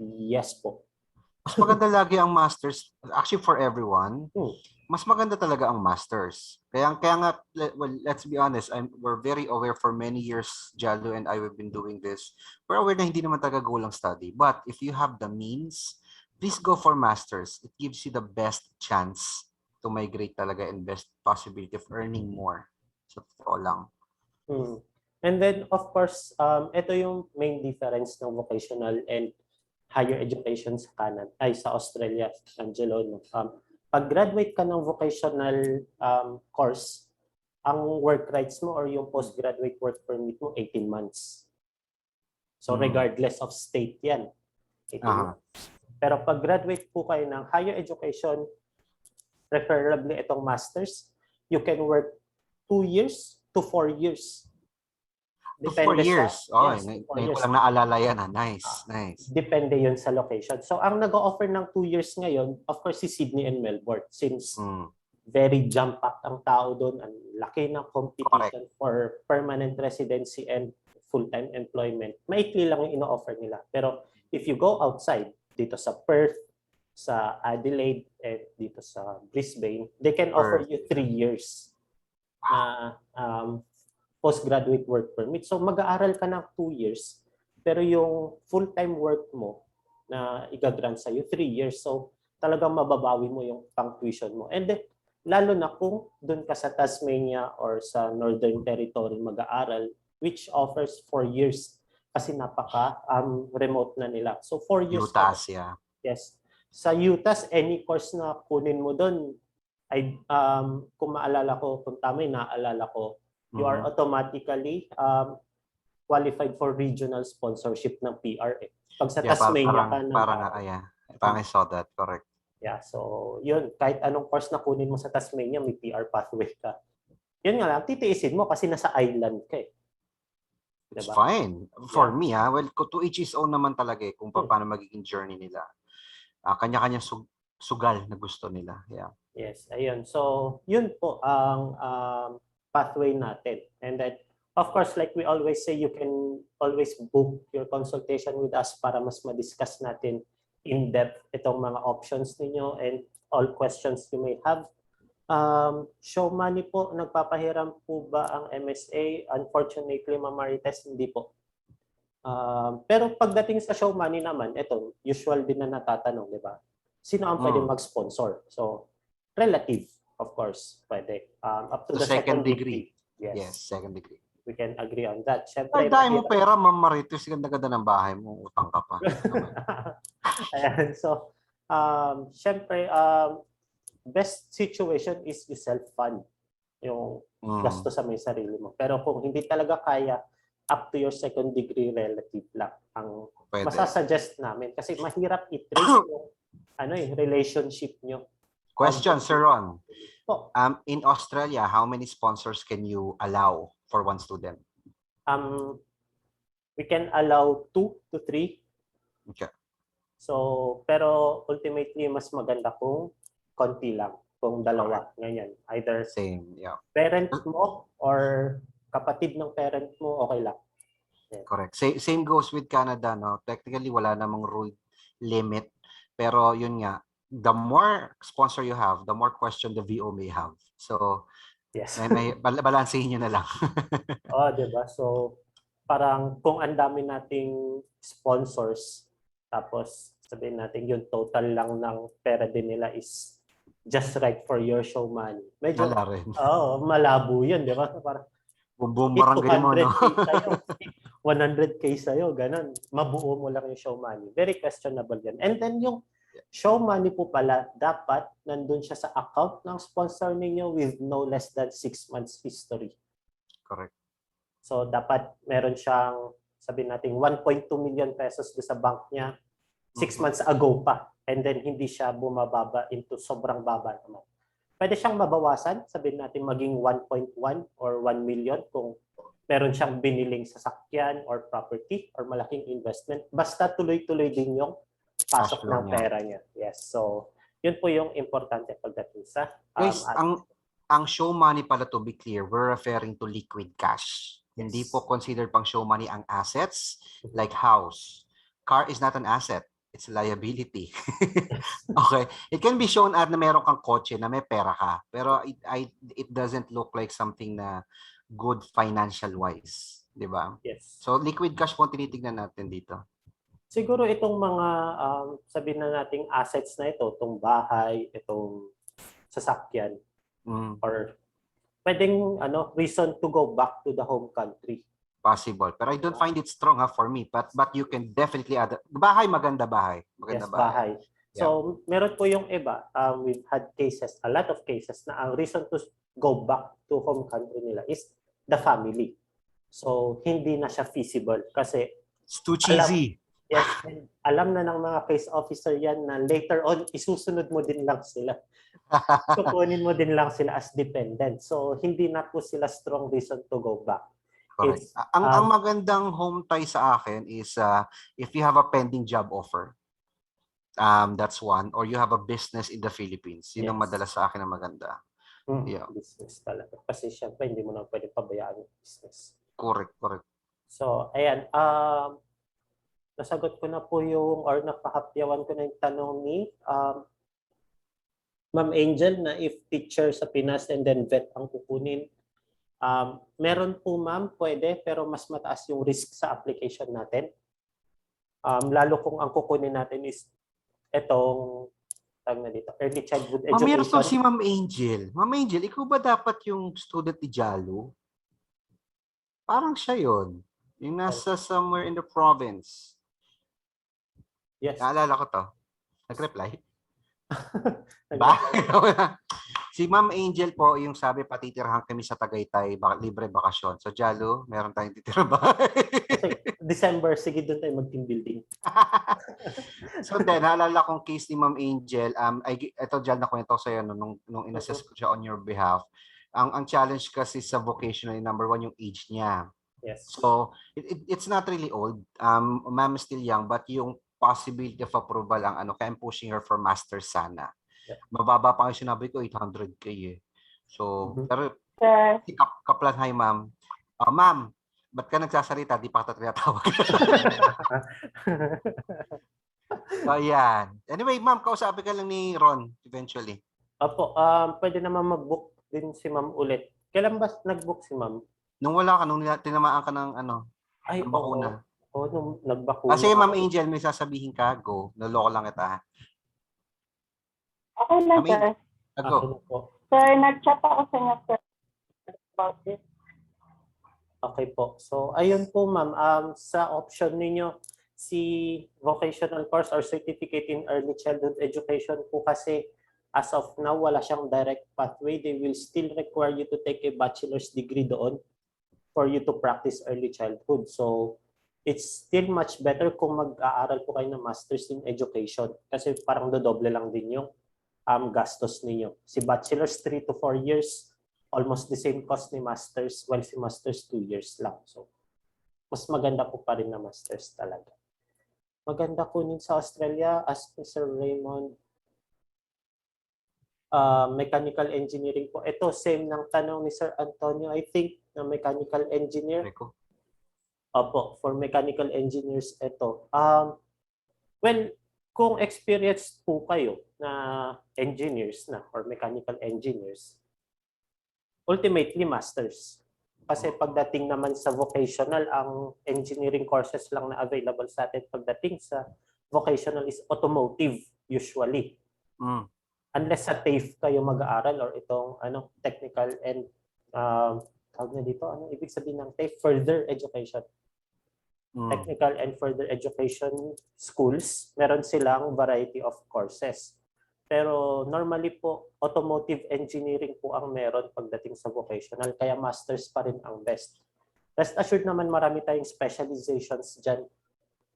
[SPEAKER 2] Yes po.
[SPEAKER 4] Mas maganda lagi ang masters. Actually, for everyone, mas maganda talaga ang masters. Kaya nga, well, let's be honest, we're very aware for many years, Jalo and I have been doing this. We're aware na hindi naman talaga goal ang study. But if you have the means, please go for masters. It gives you the best chance to migrate talaga and best possibility of earning more. So, totoo lang.
[SPEAKER 2] And then, of course, ito yung main difference ng vocational and higher education sa Canada, sa Australia, Angelo. No? Pag graduate ka ng vocational course, ang work rights mo or yung postgraduate work permit mo, 18 months. So regardless of state yan. 18 months. Pero pag graduate po kayo ng higher education, preferably itong masters, you can work 2 years to 4 years.
[SPEAKER 4] Depende 4 years. Ngayon ko lang naalala yan. Nice.
[SPEAKER 2] Depende yun sa location. So, ang nag-o-offer ng 2 years ngayon, of course, si Sydney and Melbourne. Since very jam-packed ang tao doon, ang laki ng competition for permanent residency and full-time employment. Maikli lang yung ino-offer nila. Pero if you go outside, dito sa Perth, sa Adelaide, and dito sa Brisbane, they can offer you 3 years na postgraduate work permit. So mag-aaral ka ng 2 years, pero yung full-time work mo na i-grant sa'yo 3 years. So talagang mababawi mo yung pang-tuition mo. And then, lalo na kung doon ka sa Tasmania or sa Northern Territory mag-aaral, which offers 4 years kasi napaka-remote na nila. So 4 years.
[SPEAKER 4] UTAS, yeah.
[SPEAKER 2] Yes. Sa UTAS, any course na kunin mo doon, kung maalala ko, kung tama yung naaalala ko, you are
[SPEAKER 4] Mhm.
[SPEAKER 2] automatically qualified for regional sponsorship ng PR. Pag sa
[SPEAKER 4] Yeah,
[SPEAKER 2] Tasmania ka
[SPEAKER 4] parang,
[SPEAKER 2] nag
[SPEAKER 4] yeah. Parang I saw that, correct.
[SPEAKER 2] Yeah, so yun, kahit anong course na kunin mo sa Tasmania, may PR pathway ka. Yun nga lang, titiisin mo kasi nasa island ka eh.
[SPEAKER 4] It's
[SPEAKER 2] Diba?
[SPEAKER 4] fine. For
[SPEAKER 2] Yeah.
[SPEAKER 4] me, well, to each his own naman talaga eh, kung paano magiging journey nila. Kanya-kanya sugal na gusto nila. Yeah.
[SPEAKER 2] Yes, ayun. So, yun po ang pathway natin. And then, of course, like we always say, you can always book your consultation with us para mas ma-discuss natin in depth itong mga options ninyo and all questions you may have. Show money po, nagpapahiram po ba ang MSA? Unfortunately, Ma'am Marites, hindi po. Pero pagdating sa show money naman, ito, usual din na natatanong, di ba? Sino ang pwede mag-sponsor? So, relative, of course, pwede. Up to the second degree.
[SPEAKER 4] Yes, second degree.
[SPEAKER 2] We can agree on that.
[SPEAKER 4] Ay, dahil mo pera, Ma'am Marites, ganda-ganda ng bahay mo, utang ka pa.
[SPEAKER 2] Ayan, so, syempre, best situation is you self-fund yung gasto sa may sarili mo. Pero kung hindi talaga kaya, up to your second degree relative lang ang masasuggest namin. Kasi mahirap i-trace yung relationship nyo.
[SPEAKER 4] Question, Sir Ron.
[SPEAKER 2] Po.
[SPEAKER 4] In Australia, how many sponsors can you allow for one student?
[SPEAKER 2] We can allow 2 to 3.
[SPEAKER 4] Okay.
[SPEAKER 2] So, pero ultimately, mas maganda kung konti lang, kung dalawa, ganyan. Either
[SPEAKER 4] Same, yeah.
[SPEAKER 2] parent mo or kapatid ng parent mo, okay lang. Yeah.
[SPEAKER 4] Correct. Same goes with Canada, no? Technically, wala namang rule limit. Pero yun nga, the more sponsor you have, the more question the VO may have. So,
[SPEAKER 2] yes.
[SPEAKER 4] may balansehin nyo na lang.
[SPEAKER 2] Diba? So, parang kung ang dami nating sponsors, tapos sabihin natin yung total lang ng pera din nila is just right for your show money. Medyo, malabo yun, di ba? Parang,
[SPEAKER 4] Bumarangay mo, no?
[SPEAKER 2] 100K sa'yo, ganun. Mabuo mo lang yung show money. Very questionable yan. And then yung show money po pala, dapat nandun siya sa account ng sponsor ninyo with no less than 6 months history.
[SPEAKER 4] Correct.
[SPEAKER 2] So, dapat meron siyang, sabihin natin, 1.2 million pesos doon sa bank niya 6 months ago pa. And then, hindi siya bumababa into sobrang baba naman. Pwede siyang mabawasan, sabihin natin maging 1.1 or 1 million kung meron siyang biniling sasakyan or property or malaking investment. Basta tuloy-tuloy din yung pasok ng pera niya. Yes. So, yun po yung importante pagdating sa...
[SPEAKER 4] Guys, ang show money pala, to be clear, we're referring to liquid cash. Yes. Hindi po considered pang show money ang assets like house. Car is not an asset. It's a liability. Okay. It can be shown na meron kang kotse na may pera ka. Pero it doesn't look like something na good financial wise. Di ba?
[SPEAKER 2] Yes.
[SPEAKER 4] So, liquid cash po tinitignan natin dito.
[SPEAKER 2] Siguro itong mga, sabihin na nating assets na ito, itong bahay, itong sasakyan, or pwedeng reason to go back to the home country.
[SPEAKER 4] Possible. Pero I don't find it strong for me. But you can definitely add. Bahay, maganda bahay. Maganda
[SPEAKER 2] yes, bahay. So, meron po yung iba. We've had cases, a lot of cases, na ang reason to go back to home country nila is the family. So, hindi na siya feasible kasi
[SPEAKER 4] it's too cheesy.
[SPEAKER 2] Alam na ng mga case officer yan na later on, isusunod mo din lang sila. Kukunin mo din lang sila as dependent. So, hindi na po sila strong reason to go back.
[SPEAKER 4] Correct. Ang magandang home tie sa akin is if you have a pending job offer, that's one. Or you have a business in the Philippines. Yun ang madalas sa akin na maganda. Yeah.
[SPEAKER 2] Business talaga. Kasi syempre, hindi mo na pwede pabayaan yung business.
[SPEAKER 4] Correct.
[SPEAKER 2] So, ayan. Nasagot ko na po yung, or napahapyawan ko na yung tanong ni Ma'am Angel na if teacher sa Pinas and then vet ang kukunin. Meron po ma'am, pwede, pero mas mataas yung risk sa application natin. Lalo kung ang kukunin natin is itong early childhood education.
[SPEAKER 4] Meron to si Ma'am Angel. Ma'am Angel, ikaw ba dapat yung student ni Jalo? Parang siya yun. Yung nasa somewhere in the province. Yes. Naalala ko to. Nag-reply? Si Ma'am Angel po, yung sabi patitirahan kami sa Tagaytay, libre bakasyon. So Jalo, meron tayong titira bahay.
[SPEAKER 2] Kasi December, sige doon tayo mag-team building.
[SPEAKER 4] So then, naalala kong case ni Ma'am Angel, ito dyan na kwento ko sa'yo nung in-assess ko siya on your behalf. Ang challenge kasi sa vocational, number one, yung age niya.
[SPEAKER 2] Yes.
[SPEAKER 4] So, it's not really old. Ma'am is still young, but yung possibility of approval ang kaya I'm pushing her for master's sana.
[SPEAKER 2] Yeah.
[SPEAKER 4] Mababa pa yung sinabi ko, 800K eh. So, pero
[SPEAKER 6] Sir,
[SPEAKER 4] si Kaplan, hi ma'am. Ma'am, ba't ka nagsasalita? Di pa kita tinatawag. So, yan. Anyway, ma'am, kausapin ka lang ni Ron eventually.
[SPEAKER 2] Opo, pwede naman mag-book din si ma'am ulit. Kailan ba nag-book si ma'am?
[SPEAKER 4] Nung wala ka, nung tinamaan ka ng
[SPEAKER 2] Ay,
[SPEAKER 4] ng bakuna.
[SPEAKER 2] Oo, nung nagbakuna.
[SPEAKER 4] Kasi ma'am Angel, may sasabihin ka, go. Naloko lang kita.
[SPEAKER 6] okay lang,
[SPEAKER 4] Amin.
[SPEAKER 6] sir.
[SPEAKER 4] Go.
[SPEAKER 2] Ano po?
[SPEAKER 6] Sir, nag-chat ako sa inyo, sir, about this.
[SPEAKER 2] Okay po. So, ayun po ma'am, sa option ninyo, si vocational course or certificate in early childhood education po kasi as of now, wala siyang direct pathway. They will still require you to take a bachelor's degree doon for you to practice early childhood. So, it's still much better kung mag-aaral po kayo ng master's in education kasi parang dodoble lang din yung gastos ninyo. Si bachelor's 3 to 4 years, almost the same cost ni master's, while si master's 2 years lang. So, mas maganda po pa rin na master's talaga. Maganda kunin sa Australia, as Mr. Raymond, mechanical engineering po. Ito, same ng tanong ni Sir Antonio, I think, na mechanical engineer. Opo, for mechanical engineers, ito. Well, kung experienced po kayo na engineers na or mechanical engineers, ultimately masters. Kasi pagdating naman sa vocational, ang engineering courses lang na available sa atin pagdating sa vocational is automotive usually. Unless sa TAFE kayo mag-aaral or itong technical and tawag na dito, ano ibig sabihin ng TAFE? Further education. Technical and further education schools, meron silang variety of courses. Pero normally po, automotive engineering po ang meron pagdating sa vocational, kaya masters pa rin ang best. Rest assured naman marami tayong specializations dyan.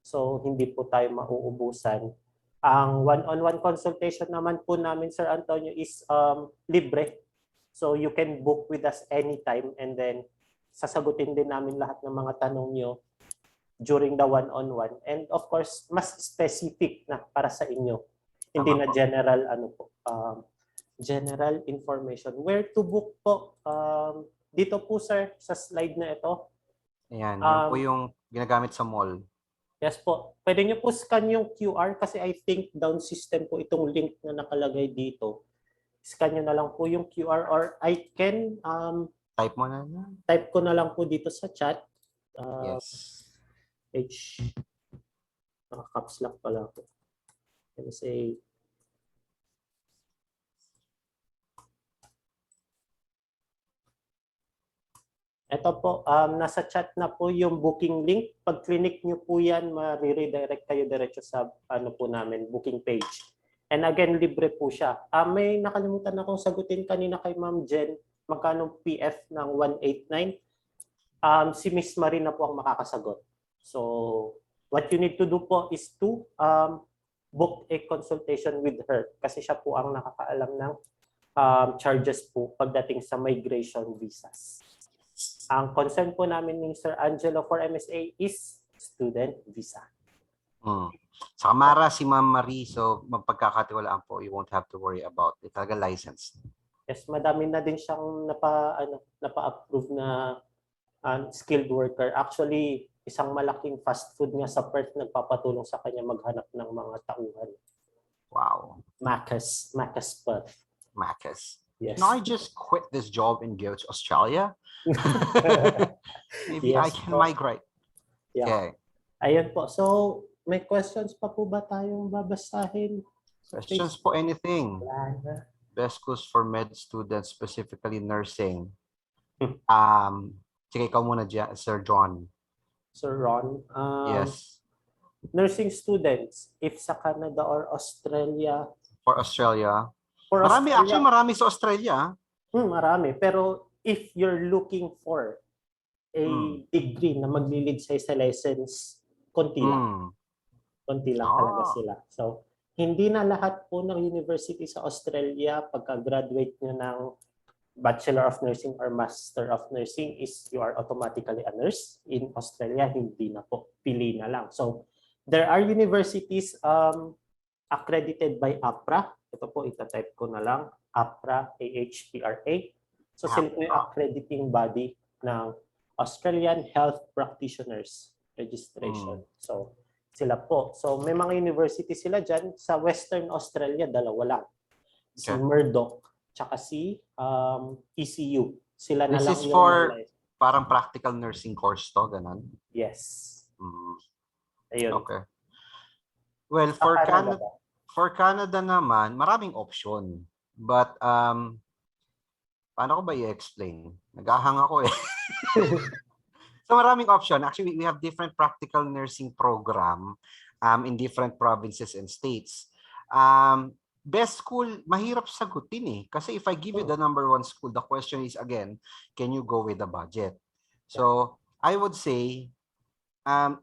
[SPEAKER 2] So hindi po tayo mauubusan. Ang one-on-one consultation naman po namin, Sir Antonio, is libre. So you can book with us anytime and then sasagutin din namin lahat ng mga tanong nyo during the one-on-one. And of course, mas specific na para sa inyo. Hindi na general general information. Where to book po? Dito po, sir, sa slide na ito.
[SPEAKER 4] Ayan, yun po yung ginagamit sa mall.
[SPEAKER 2] Yes po. Pwede nyo po scan yung QR kasi I think down system po itong link na nakalagay dito. Scan nyo na lang po yung QR or I can
[SPEAKER 4] Type mo na.
[SPEAKER 2] type ko na lang po dito sa chat.
[SPEAKER 4] Yes.
[SPEAKER 2] Caps lock pala po. MSA. Ito po, nasa chat na po yung booking link. Pag clinic nyo po yan, ma-redirect kayo diretso sa po namin, booking page. And again, libre po siya. May nakalimutan akong sagutin kanina kay Ma'am Jen, magkano PF ng 189. Si Miss Marina po ang makakasagot. So, what you need to do po is to book a consultation with her kasi siya po ang nakakaalam ng charges po pagdating sa migration visas. Ang concern po namin ni Sir Angelo for MSA is student visa.
[SPEAKER 4] Sa Kamara, si Ma'am Marie, so magpagkakatiwalaan po, you won't have to worry about it. Talaga licensed.
[SPEAKER 2] Yes, madami na din siyang napa-approve na skilled worker. Actually, isang malaking fast food nga sa Perth nagpapatulong sa kanya maghanap ng mga tauhan.
[SPEAKER 4] Wow.
[SPEAKER 2] Macca's Perth.
[SPEAKER 4] Macca's.
[SPEAKER 2] Yes.
[SPEAKER 4] Can I just quit this job and go to Australia? Maybe I
[SPEAKER 2] Yes
[SPEAKER 4] can
[SPEAKER 2] po.
[SPEAKER 4] migrate.
[SPEAKER 2] Yeah.
[SPEAKER 4] Okay.
[SPEAKER 2] Ayun po. So, may questions pa po ba tayong babasahin?
[SPEAKER 4] Questions po, anything?
[SPEAKER 2] Wala na.
[SPEAKER 4] Best schools for med students, specifically nursing. Sige, ikaw muna, Sir John.
[SPEAKER 2] Sir Ron,
[SPEAKER 4] Yes.
[SPEAKER 2] nursing students, if sa Canada or Australia,
[SPEAKER 4] For Australia.
[SPEAKER 2] For
[SPEAKER 4] Marami,
[SPEAKER 2] Australia,
[SPEAKER 4] actually marami sa Australia.
[SPEAKER 2] marami. Pero if you're looking for a degree na magli-lead sa license, konti lang. Konti lang talaga sila. So, hindi na lahat po ng university sa Australia pagka-graduate nyo ng Bachelor of Nursing or Master of Nursing is you are automatically a nurse. In Australia, hindi na po. Pili na lang. So, there are universities accredited by APRA. Ito po, itatype ko na lang. APRA, AHPRA. So, sila po yung accrediting body ng Australian Health Practitioners Registration. So, sila po. So, may mga university sila dyan. Sa Western Australia, dalawa lang. Si Murdoch, tsaka si ECU. Sila na
[SPEAKER 4] This
[SPEAKER 2] lang
[SPEAKER 4] is
[SPEAKER 2] yung
[SPEAKER 4] for
[SPEAKER 2] mga-
[SPEAKER 4] parang practical nursing course to, ganun.
[SPEAKER 2] Yes. Ayun.
[SPEAKER 4] Okay. Well,
[SPEAKER 2] Sa Canada ba?
[SPEAKER 4] for Canada naman, maraming option. But paano ko ba i-explain? Nag-ahang ako eh. So maraming option. Actually, we have different practical nursing program in different provinces and states. Best school, mahirap sagutin eh. Kasi if I give you the number one school, the question is again, can you go with the budget? So I would say,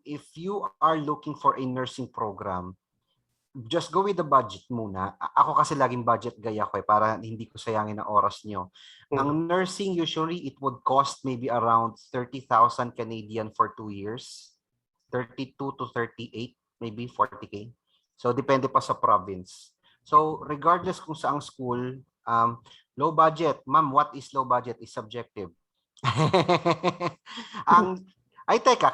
[SPEAKER 4] if you are looking for a nursing program, just go with the budget muna. Ako kasi laging budget gaya ko eh, para hindi ko sayangin ang oras nyo. Ang nursing, usually, it would cost maybe around 30,000 Canadian for 2 years. 32 to 38, maybe 40K. So, depende pa sa province. So, regardless kung saang school, low budget. Ma'am, what is low budget is subjective. Teka,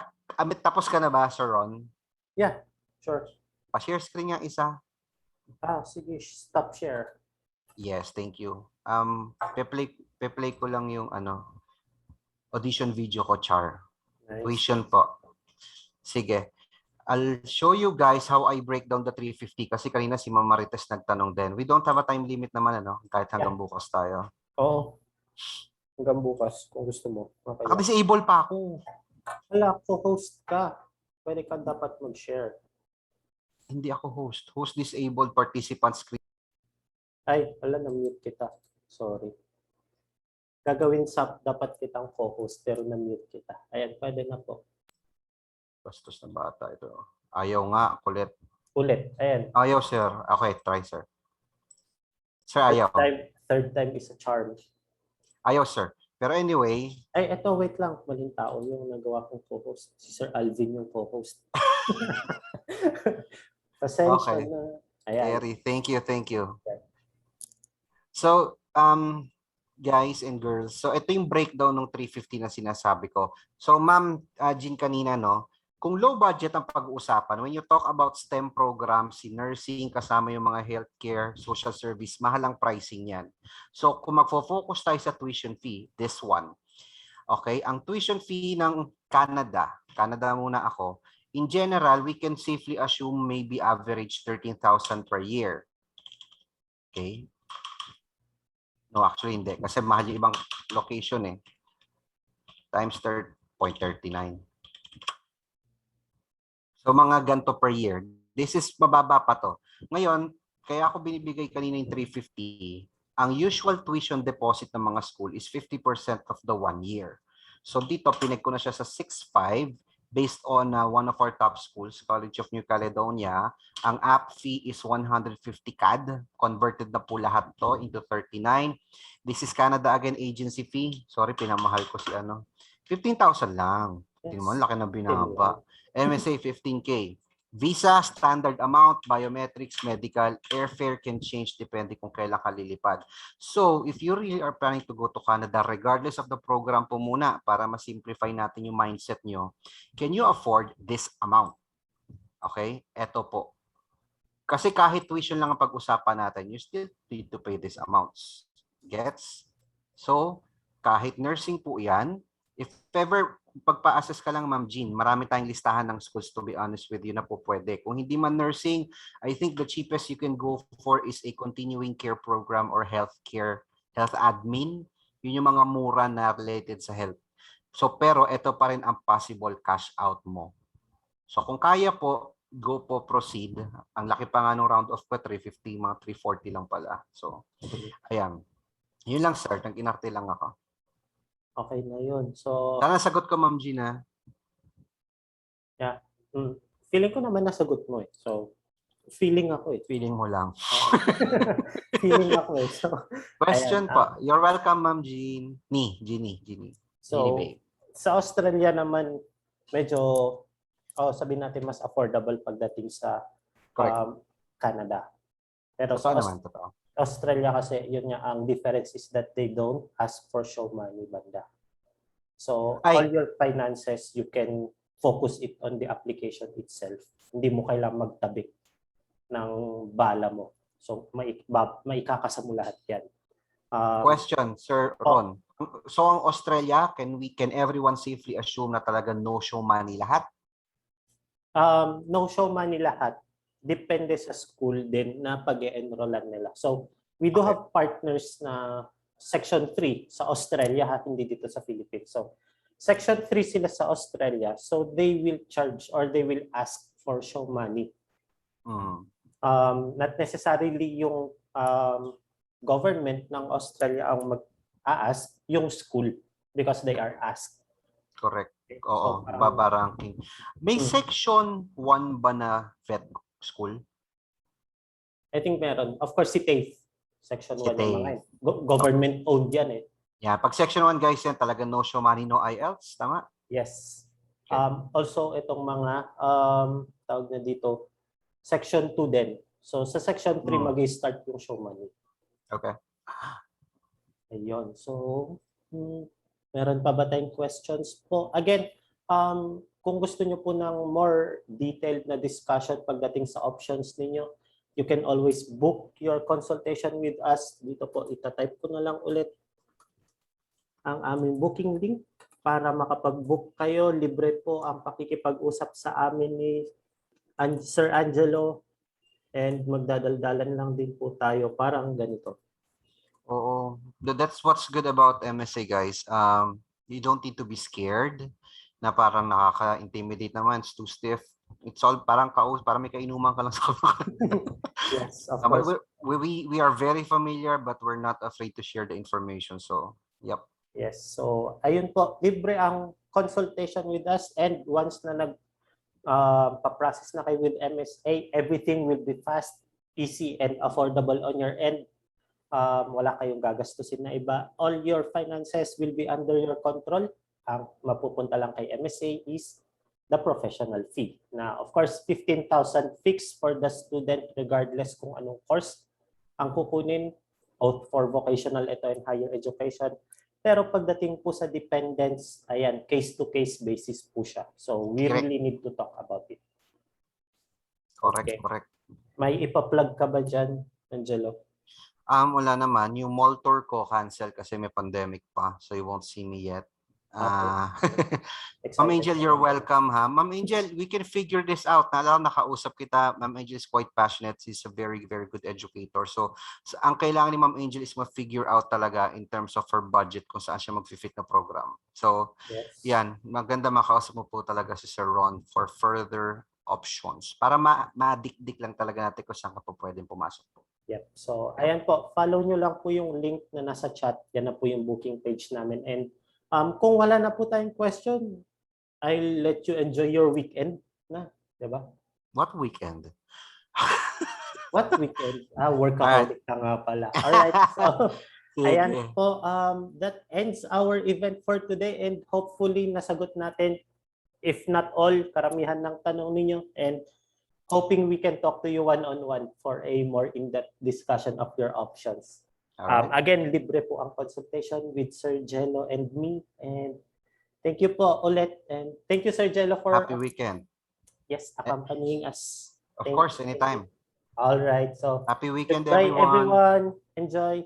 [SPEAKER 4] tapos ka na ba, Sir Ron?
[SPEAKER 2] Yeah, sure.
[SPEAKER 4] Pa-share screen nga isa.
[SPEAKER 2] Sige, stop share.
[SPEAKER 4] Yes, thank you. Pe-play ko lang yung audition video ko, Char.
[SPEAKER 2] Nice.
[SPEAKER 4] Tuition po. Sige. I'll show you guys how I break down the 350 kasi kanina si Ma'am Marites nagtanong din. We don't have a time limit naman kahit hanggang bukas tayo.
[SPEAKER 2] Oo. Hanggang bukas kung gusto mo. Okay.
[SPEAKER 4] Disable pa ako.
[SPEAKER 2] Wala, host ka. Pwede ka dapat mag-share.
[SPEAKER 4] Hindi ako host. Host disabled participant screen.
[SPEAKER 2] Ay, wala, na-mute kita. Sorry. Gagawin dapat kitang co-host pero na-mute kita. Ayan, pwede na po.
[SPEAKER 4] Bastos na bata ito. Ayaw nga, kulit.
[SPEAKER 2] Ulit, ayan.
[SPEAKER 4] Ayaw, sir. Okay, try, sir. Sir, ayaw.
[SPEAKER 2] Third time is a charm.
[SPEAKER 4] Ayaw, sir. Pero anyway.
[SPEAKER 2] Ay, eto, wait lang. Maling tao yung nagawa kong co-host. Si Sir Alvin yung co-host. Pasensya na. Ayan.
[SPEAKER 4] Terry, thank you. So, guys and girls, so ito yung breakdown ng 350 na sinasabi ko. So, Ma'am Jean kanina, kung low budget ang pag-uusapan, when you talk about STEM programs, si nursing, kasama yung mga healthcare, social service, mahal ang pricing yan. So, kung magfo-focus tayo sa tuition fee, this one. Okay, ang tuition fee ng Canada muna ako, in general, we can safely assume maybe average 13,000 per year. Okay. No, actually hindi. Kasi mahal yung ibang location eh. Times 0.39. So mga ganito per year. This is mababa pa to. Ngayon, kaya ako binibigay kanina yung 350. Ang usual tuition deposit ng mga school is 50% of the 1 year. So dito, pinag ko na siya sa 6.5 based on one of our top schools, College of New Caledonia. Ang app fee is 150 CAD. Converted na po lahat to into 39. This is Canada again agency fee. Sorry, pinamahal ko si 15,000 lang. Tingnan mo, laki na binaba. MSA 15K. Visa, standard amount, biometrics, medical, airfare can change depende kung kailan ka lilipad. So, if you really are planning to go to Canada, regardless of the program po muna, para ma-simplify natin yung mindset nyo, can you afford this amount? Okay? Eto po. Kasi kahit tuition lang ang pag-usapan natin, you still need to pay these amounts. Gets? So, kahit nursing po yan, if ever pagpa-assess ka lang, Ma'am Jean, marami tayong listahan ng schools, to be honest with you, na po pwede. Kung hindi man nursing, I think the cheapest you can go for is a continuing care program or health admin. Yun yung mga mura na related sa health. So, pero ito pa rin ang possible cash out mo. So, kung kaya po, go po, proceed. Ang laki pa nga nung round off ko, 350, mga 340 lang pala. So, ayan. Yun lang, sir. Nag-inarte lang ako.
[SPEAKER 2] Okay na yun. So,
[SPEAKER 4] Sana sagot ko, Ma'am Gina.
[SPEAKER 2] feeling ko naman nasagot mo eh. So, feeling ako eh.
[SPEAKER 4] Feeling mo lang.
[SPEAKER 2] Feeling ako eh. So,
[SPEAKER 4] Question
[SPEAKER 2] ayan,
[SPEAKER 4] po. You're welcome, Ma'am Jean. Jeannie.
[SPEAKER 2] So,
[SPEAKER 4] babe.
[SPEAKER 2] sa Australia naman, medyo, sabihin natin mas affordable pagdating sa
[SPEAKER 4] Correct.
[SPEAKER 2] Canada. Pero
[SPEAKER 4] Totoo
[SPEAKER 2] sa
[SPEAKER 4] naman, totoo.
[SPEAKER 2] Australia kasi, yun nga, ang difference is that they don't ask for show money banda. So,
[SPEAKER 4] Ay.
[SPEAKER 2] all your finances, you can focus it on the application itself. Hindi mo kailangang magtabi ng bala mo. So, maikakasa mo lahat yan.
[SPEAKER 4] Question, Sir Ron. So, ang Australia, can everyone safely assume na talaga no show money lahat?
[SPEAKER 2] No show money lahat. Depende sa school din na pag-e-enrollan nila. So, we do have partners na Section 3 sa Australia, hindi dito sa Philippines. So, Section 3 sila sa Australia. So, they will charge or they will ask for show money. Not necessarily yung government ng Australia ang mag-ask, yung school because they are asked.
[SPEAKER 4] Correct.
[SPEAKER 2] Okay.
[SPEAKER 4] Oo,
[SPEAKER 2] So,
[SPEAKER 4] babaranking. May Section 1 ba na vet school?
[SPEAKER 2] I think meron. Of course, si TAFE. Section 1
[SPEAKER 4] Si
[SPEAKER 2] yung mga yun. Government-owned yan eh.
[SPEAKER 4] Yeah, pag Section 1 guys yan, talaga no show money, no Ielts. Tama?
[SPEAKER 2] Yes.
[SPEAKER 4] Okay.
[SPEAKER 2] Also, itong mga, tawag na dito, Section 2 din. So, sa Section 3, mag-start yung show money.
[SPEAKER 4] Okay.
[SPEAKER 2] Ayun. So, meron pa ba tayong questions po? Again, kung gusto nyo po ng more detailed na discussion pagdating sa options ninyo, you can always book your consultation with us. Dito po, itatype ko na lang ulit ang aming booking link para makapag-book kayo. Libre po ang pakikipag-usap sa amin ni Sir Angelo and magdadaldalan lang din po tayo parang ganito.
[SPEAKER 4] Oo. That's what's good about MSA, guys. You don't need to be scared na parang nakaka-intimidate naman. It's too stiff. It's all parang parang may kainuman ka lang sa
[SPEAKER 2] Yes, of course.
[SPEAKER 4] We are very familiar but we're not afraid to share the information. So, yep.
[SPEAKER 2] Yes. So, ayun po. Libre ang consultation with us and once na pa-process na kayo with MSA, everything will be fast, easy, and affordable on your end. Wala kayong gagastusin na iba. All your finances will be under your control. Ang mapupunta lang kay MSA is the professional fee. Na of course, 15,000 fixed for the student regardless kung anong course ang kukunin o for vocational ito and higher education. Pero pagdating po sa dependents, ayan, case-to-case basis po siya. So we really need to talk about it.
[SPEAKER 4] Correct,
[SPEAKER 2] Okay.
[SPEAKER 4] correct.
[SPEAKER 2] May ipa-plug ka ba dyan, Angelo?
[SPEAKER 4] Wala naman. Yung mall tour ko cancel kasi may pandemic pa. So you won't see me yet. Ma'am Angel, you're welcome ha. Ma'am Angel, we can figure this out. Nakausap kita. Ma'am Angel is quite passionate. She's a very, very good educator. So ang kailangan ni Ma'am Angel is ma-figure out talaga in terms of her budget kung saan siya mag-fit na program. So yan, maganda makausap mo po talaga si Sir Ron for further options para ma-dikdik lang talaga natin kung saan ka po pwedeng pumasok po.
[SPEAKER 2] Yep. So ayan po, follow nyo lang po yung link na nasa chat. Yan na po yung booking page namin. And kung wala na po tayong question, I'll let you enjoy your weekend na, di ba?
[SPEAKER 4] What weekend?
[SPEAKER 2] What weekend? Workaholic na nga pala. Alright, so ayan po, that ends our event for today and hopefully nasagot natin, if not all, karamihan ng tanong ninyo and hoping we can talk to you one-on-one for a more in-depth discussion of your options. Again, libre po ang consultation with Sir Jello and me. And thank you po ulit. And thank you, Sir Jello, for
[SPEAKER 4] happy weekend.
[SPEAKER 2] Yes, accompanying us.
[SPEAKER 4] Of course, anytime.
[SPEAKER 2] All right. So
[SPEAKER 4] happy weekend,
[SPEAKER 2] goodbye,
[SPEAKER 4] everyone.
[SPEAKER 2] Enjoy.